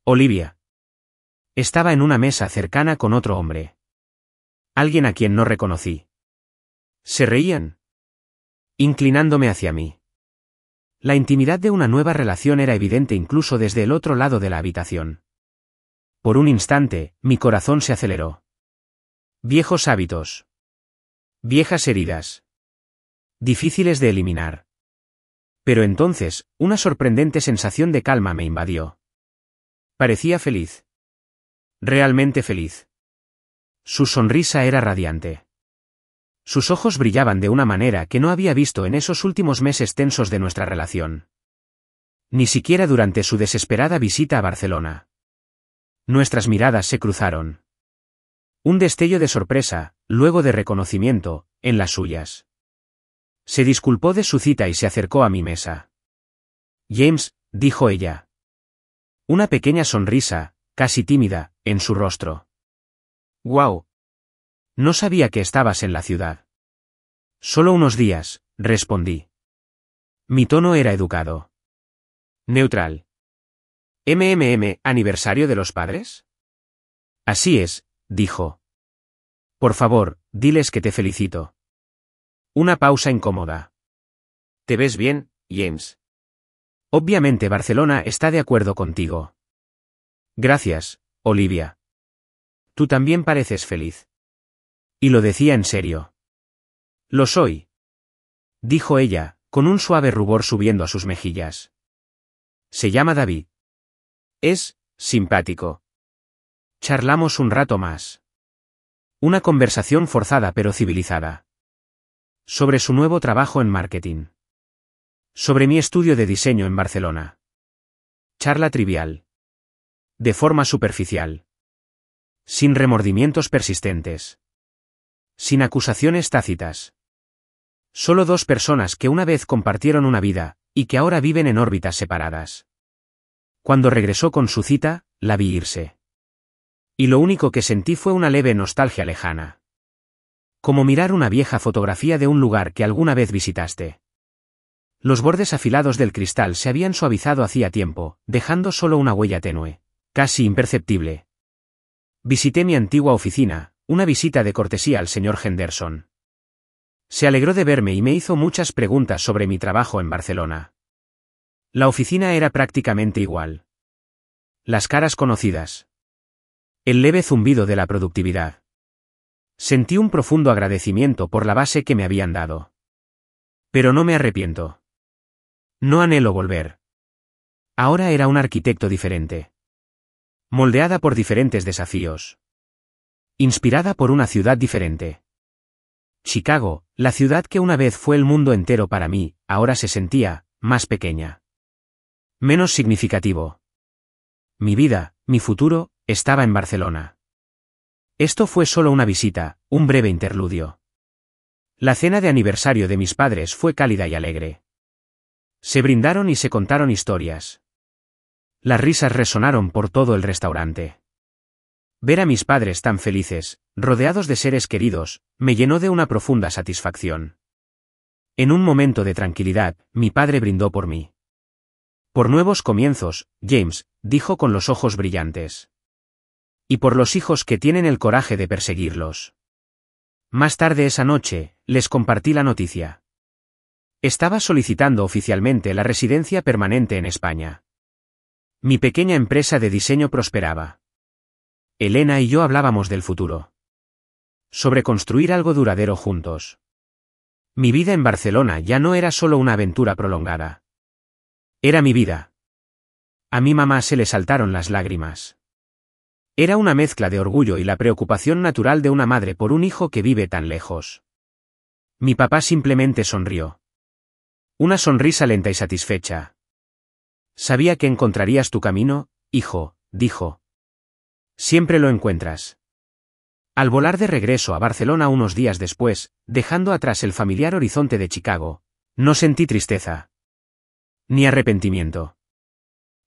Olivia. Estaba en una mesa cercana con otro hombre. Alguien a quien no reconocí. Se reían. Inclinándome hacia mí. La intimidad de una nueva relación era evidente incluso desde el otro lado de la habitación. Por un instante, mi corazón se aceleró. Viejos hábitos. Viejas heridas. Difíciles de eliminar. Pero entonces, una sorprendente sensación de calma me invadió. Parecía feliz. Realmente feliz. Su sonrisa era radiante. Sus ojos brillaban de una manera que no había visto en esos últimos meses tensos de nuestra relación. Ni siquiera durante su desesperada visita a Barcelona. Nuestras miradas se cruzaron. Un destello de sorpresa, luego de reconocimiento, en las suyas. Se disculpó de su cita y se acercó a mi mesa. James, dijo ella. Una pequeña sonrisa, casi tímida, en su rostro. «Guau. No sabía que estabas en la ciudad». «Solo unos días», respondí. Mi tono era educado. Neutral. ¿Aniversario de los padres? Así es, dijo. Por favor, diles que te felicito. Una pausa incómoda. ¿Te ves bien, James? Obviamente Barcelona está de acuerdo contigo. Gracias, Olivia. Tú también pareces feliz. Y lo decía en serio. Lo soy. Dijo ella, con un suave rubor subiendo a sus mejillas. Se llama David. Es simpático. Charlamos un rato más. Una conversación forzada pero civilizada. Sobre su nuevo trabajo en marketing. Sobre mi estudio de diseño en Barcelona. Charla trivial. De forma superficial. Sin remordimientos persistentes. Sin acusaciones tácitas. Solo dos personas que una vez compartieron una vida, y que ahora viven en órbitas separadas. Cuando regresó con su cita, la vi irse. Y lo único que sentí fue una leve nostalgia lejana. Como mirar una vieja fotografía de un lugar que alguna vez visitaste. Los bordes afilados del cristal se habían suavizado hacía tiempo, dejando solo una huella tenue, casi imperceptible. Visité mi antigua oficina, una visita de cortesía al señor Henderson. Se alegró de verme y me hizo muchas preguntas sobre mi trabajo en Barcelona. La oficina era prácticamente igual. Las caras conocidas. El leve zumbido de la productividad. Sentí un profundo agradecimiento por la base que me habían dado. Pero no me arrepiento. No anhelo volver. Ahora era un arquitecto diferente. Moldeada por diferentes desafíos. Inspirada por una ciudad diferente. Chicago, la ciudad que una vez fue el mundo entero para mí, ahora se sentía más pequeña. Menos significativo. Mi vida, mi futuro, estaba en Barcelona. Esto fue solo una visita, un breve interludio. La cena de aniversario de mis padres fue cálida y alegre. Se brindaron y se contaron historias. Las risas resonaron por todo el restaurante. Ver a mis padres tan felices, rodeados de seres queridos, me llenó de una profunda satisfacción. En un momento de tranquilidad, mi padre brindó por mí. Por nuevos comienzos, James, dijo con los ojos brillantes. Y por los hijos que tienen el coraje de perseguirlos. Más tarde esa noche, les compartí la noticia. Estaba solicitando oficialmente la residencia permanente en España. Mi pequeña empresa de diseño prosperaba. Elena y yo hablábamos del futuro. sobre construir algo duradero juntos. Mi vida en Barcelona ya no era solo una aventura prolongada. Era mi vida. A mi mamá se le saltaron las lágrimas. Era una mezcla de orgullo y la preocupación natural de una madre por un hijo que vive tan lejos. Mi papá simplemente sonrió. Una sonrisa lenta y satisfecha. Sabía que encontrarías tu camino, hijo, dijo. Siempre lo encuentras. Al volar de regreso a Barcelona unos días después, dejando atrás el familiar horizonte de Chicago, no sentí tristeza. Ni arrepentimiento.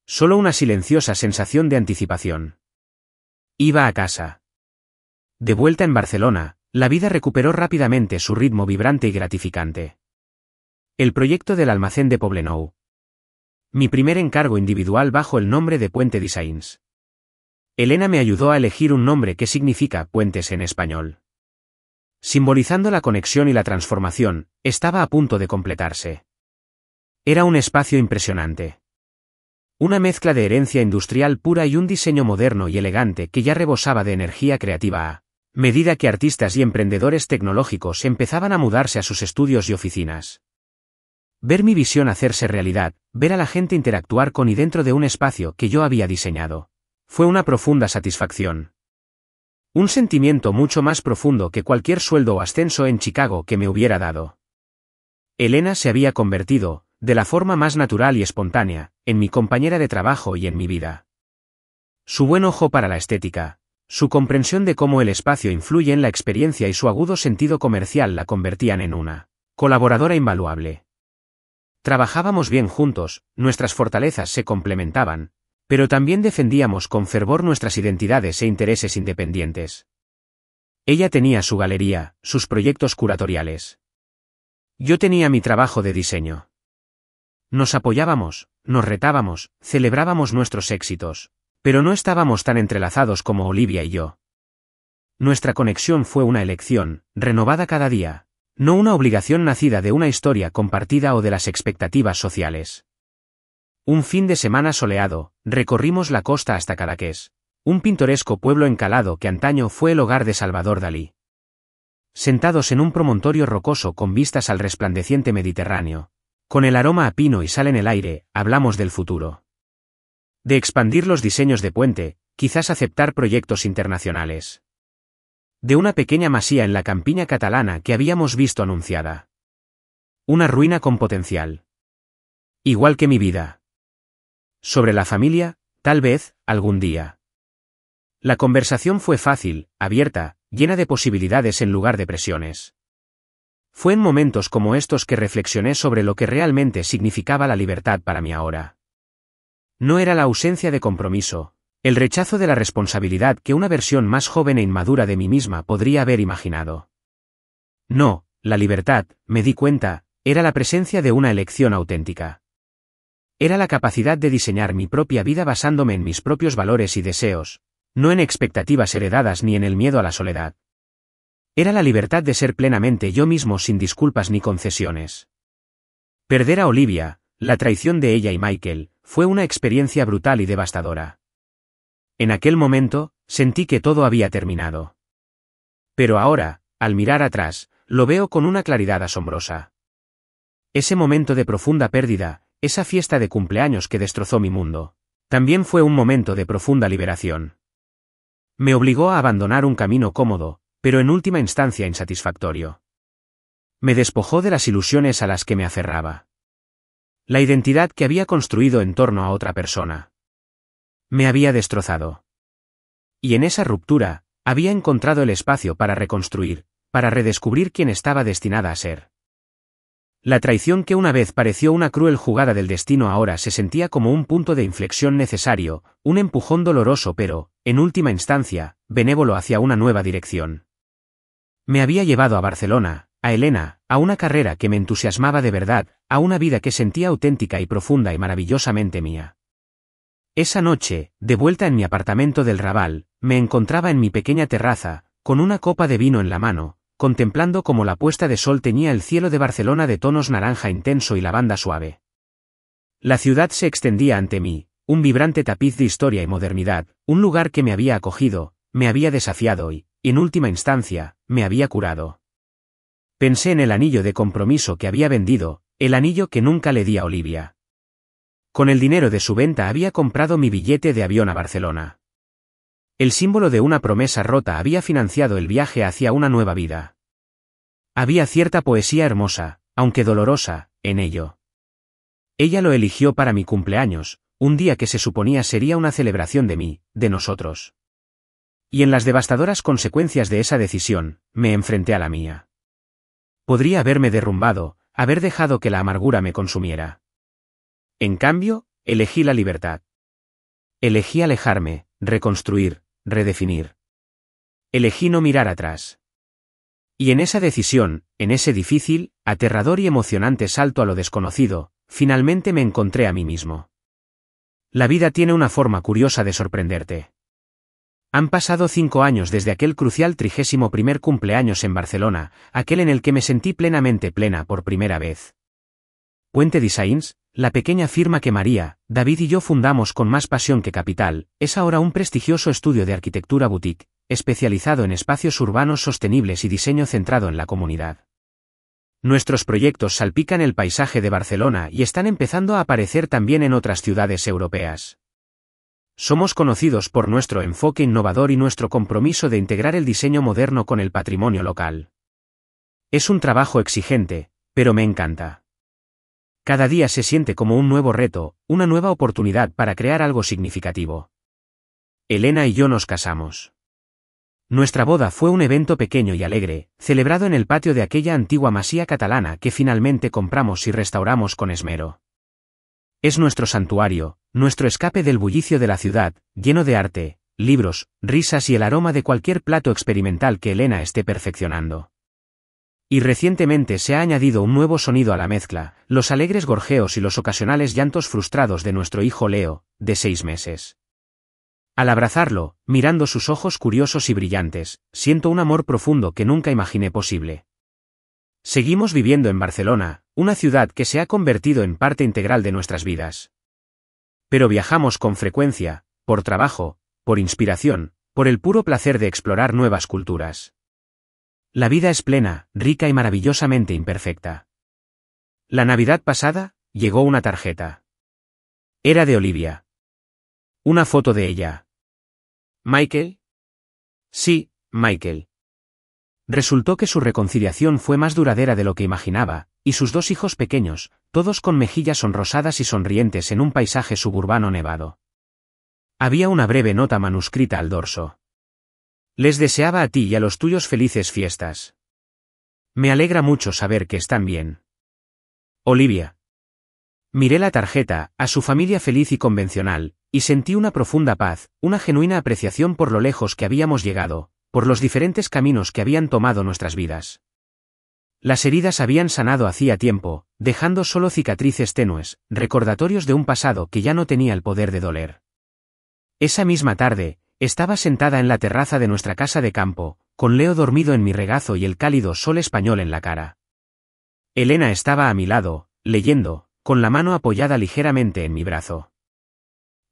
Solo una silenciosa sensación de anticipación. Iba a casa. De vuelta en Barcelona, la vida recuperó rápidamente su ritmo vibrante y gratificante. El proyecto del almacén de Poblenou. Mi primer encargo individual bajo el nombre de Puente Designs. Elena me ayudó a elegir un nombre que significa puentes en español. Simbolizando la conexión y la transformación, estaba a punto de completarse. Era un espacio impresionante. Una mezcla de herencia industrial pura y un diseño moderno y elegante que ya rebosaba de energía creativa a medida que artistas y emprendedores tecnológicos empezaban a mudarse a sus estudios y oficinas. Ver mi visión hacerse realidad, ver a la gente interactuar con y dentro de un espacio que yo había diseñado, fue una profunda satisfacción. Un sentimiento mucho más profundo que cualquier sueldo o ascenso en Chicago que me hubiera dado. Elena se había convertido, de la forma más natural y espontánea, en mi compañera de trabajo y en mi vida. Su buen ojo para la estética, su comprensión de cómo el espacio influye en la experiencia y su agudo sentido comercial la convertían en una colaboradora invaluable. Trabajábamos bien juntos, nuestras fortalezas se complementaban, pero también defendíamos con fervor nuestras identidades e intereses independientes. Ella tenía su galería, sus proyectos curatoriales. Yo tenía mi trabajo de diseño. Nos apoyábamos, nos retábamos, celebrábamos nuestros éxitos, pero no estábamos tan entrelazados como Olivia y yo. Nuestra conexión fue una elección, renovada cada día, no una obligación nacida de una historia compartida o de las expectativas sociales. Un fin de semana soleado, recorrimos la costa hasta Cadaqués, un pintoresco pueblo encalado que antaño fue el hogar de Salvador Dalí. Sentados en un promontorio rocoso con vistas al resplandeciente Mediterráneo, con el aroma a pino y sal en el aire, hablamos del futuro. De expandir los diseños de puente, quizás aceptar proyectos internacionales. De una pequeña masía en la campiña catalana que habíamos visto anunciada. Una ruina con potencial. Igual que mi vida. Sobre la familia, tal vez, algún día. La conversación fue fácil, abierta, llena de posibilidades en lugar de presiones. Fue en momentos como estos que reflexioné sobre lo que realmente significaba la libertad para mí ahora. No era la ausencia de compromiso, el rechazo de la responsabilidad que una versión más joven e inmadura de mí misma podría haber imaginado. No, la libertad, me di cuenta, era la presencia de una elección auténtica. Era la capacidad de diseñar mi propia vida basándome en mis propios valores y deseos, no en expectativas heredadas ni en el miedo a la soledad. Era la libertad de ser plenamente yo mismo sin disculpas ni concesiones. Perder a Olivia, la traición de ella y Michael, fue una experiencia brutal y devastadora. En aquel momento, sentí que todo había terminado. Pero ahora, al mirar atrás, lo veo con una claridad asombrosa. Ese momento de profunda pérdida, esa fiesta de cumpleaños que destrozó mi mundo, también fue un momento de profunda liberación. Me obligó a abandonar un camino cómodo, pero en última instancia insatisfactorio. Me despojó de las ilusiones a las que me aferraba. La identidad que había construido en torno a otra persona. Me había destrozado. Y en esa ruptura, había encontrado el espacio para reconstruir, para redescubrir quién estaba destinada a ser. La traición que una vez pareció una cruel jugada del destino ahora se sentía como un punto de inflexión necesario, un empujón doloroso pero, en última instancia, benévolo hacia una nueva dirección. Me había llevado a Barcelona, a Elena, a una carrera que me entusiasmaba de verdad, a una vida que sentía auténtica y profunda y maravillosamente mía. Esa noche, de vuelta en mi apartamento del Raval, me encontraba en mi pequeña terraza, con una copa de vino en la mano, contemplando cómo la puesta de sol teñía el cielo de Barcelona de tonos naranja intenso y lavanda suave. La ciudad se extendía ante mí, un vibrante tapiz de historia y modernidad, un lugar que me había acogido, me había desafiado y, en última instancia, me había curado. Pensé en el anillo de compromiso que había vendido, el anillo que nunca le di a Olivia. Con el dinero de su venta había comprado mi billete de avión a Barcelona. El símbolo de una promesa rota había financiado el viaje hacia una nueva vida. Había cierta poesía hermosa, aunque dolorosa, en ello. Ella lo eligió para mi cumpleaños, un día que se suponía sería una celebración de mí, de nosotros. Y en las devastadoras consecuencias de esa decisión, me enfrenté a la mía. Podría haberme derrumbado, haber dejado que la amargura me consumiera. En cambio, elegí la libertad. Elegí alejarme, reconstruir, redefinir. Elegí no mirar atrás. Y en esa decisión, en ese difícil, aterrador y emocionante salto a lo desconocido, finalmente me encontré a mí mismo. La vida tiene una forma curiosa de sorprenderte. Han pasado 5 años desde aquel crucial 31º cumpleaños en Barcelona, aquel en el que me sentí plenamente plena por primera vez. Puente Designs, la pequeña firma que María, David y yo fundamos con más pasión que capital, es ahora un prestigioso estudio de arquitectura boutique, especializado en espacios urbanos sostenibles y diseño centrado en la comunidad. Nuestros proyectos salpican el paisaje de Barcelona y están empezando a aparecer también en otras ciudades europeas. Somos conocidos por nuestro enfoque innovador y nuestro compromiso de integrar el diseño moderno con el patrimonio local. Es un trabajo exigente, pero me encanta. Cada día se siente como un nuevo reto, una nueva oportunidad para crear algo significativo. Elena y yo nos casamos. Nuestra boda fue un evento pequeño y alegre, celebrado en el patio de aquella antigua masía catalana que finalmente compramos y restauramos con esmero. Es nuestro santuario, nuestro escape del bullicio de la ciudad, lleno de arte, libros, risas y el aroma de cualquier plato experimental que Elena esté perfeccionando. Y recientemente se ha añadido un nuevo sonido a la mezcla, los alegres gorjeos y los ocasionales llantos frustrados de nuestro hijo Leo, de 6 meses. Al abrazarlo, mirando sus ojos curiosos y brillantes, siento un amor profundo que nunca imaginé posible. Seguimos viviendo en Barcelona, una ciudad que se ha convertido en parte integral de nuestras vidas. Pero viajamos con frecuencia, por trabajo, por inspiración, por el puro placer de explorar nuevas culturas. La vida es plena, rica y maravillosamente imperfecta. La Navidad pasada, llegó una tarjeta. Era de Olivia. Una foto de ella. ¿Michael? Sí, Michael. Resultó que su reconciliación fue más duradera de lo que imaginaba, y sus 2 hijos pequeños, todos con mejillas sonrosadas y sonrientes en un paisaje suburbano nevado. Había una breve nota manuscrita al dorso. Les deseaba a ti y a los tuyos felices fiestas. Me alegra mucho saber que están bien. Olivia. Miré la tarjeta, a su familia feliz y convencional, y sentí una profunda paz, una genuina apreciación por lo lejos que habíamos llegado, por los diferentes caminos que habían tomado nuestras vidas. Las heridas habían sanado hacía tiempo, dejando solo cicatrices tenues, recordatorios de un pasado que ya no tenía el poder de doler. Esa misma tarde, estaba sentada en la terraza de nuestra casa de campo, con Leo dormido en mi regazo y el cálido sol español en la cara. Elena estaba a mi lado, leyendo, con la mano apoyada ligeramente en mi brazo.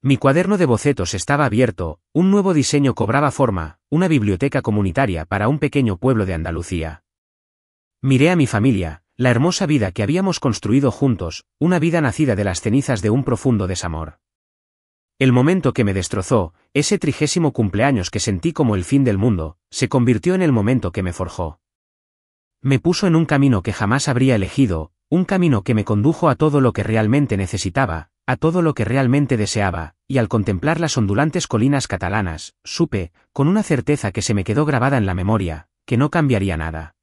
Mi cuaderno de bocetos estaba abierto, un nuevo diseño cobraba forma, una biblioteca comunitaria para un pequeño pueblo de Andalucía. Miré a mi familia, la hermosa vida que habíamos construido juntos, una vida nacida de las cenizas de un profundo desamor. El momento que me destrozó, ese 30º cumpleaños que sentí como el fin del mundo, se convirtió en el momento que me forjó. Me puso en un camino que jamás habría elegido, un camino que me condujo a todo lo que realmente necesitaba, a todo lo que realmente deseaba, y al contemplar las ondulantes colinas catalanas, supe, con una certeza que se me quedó grabada en la memoria, que no cambiaría nada.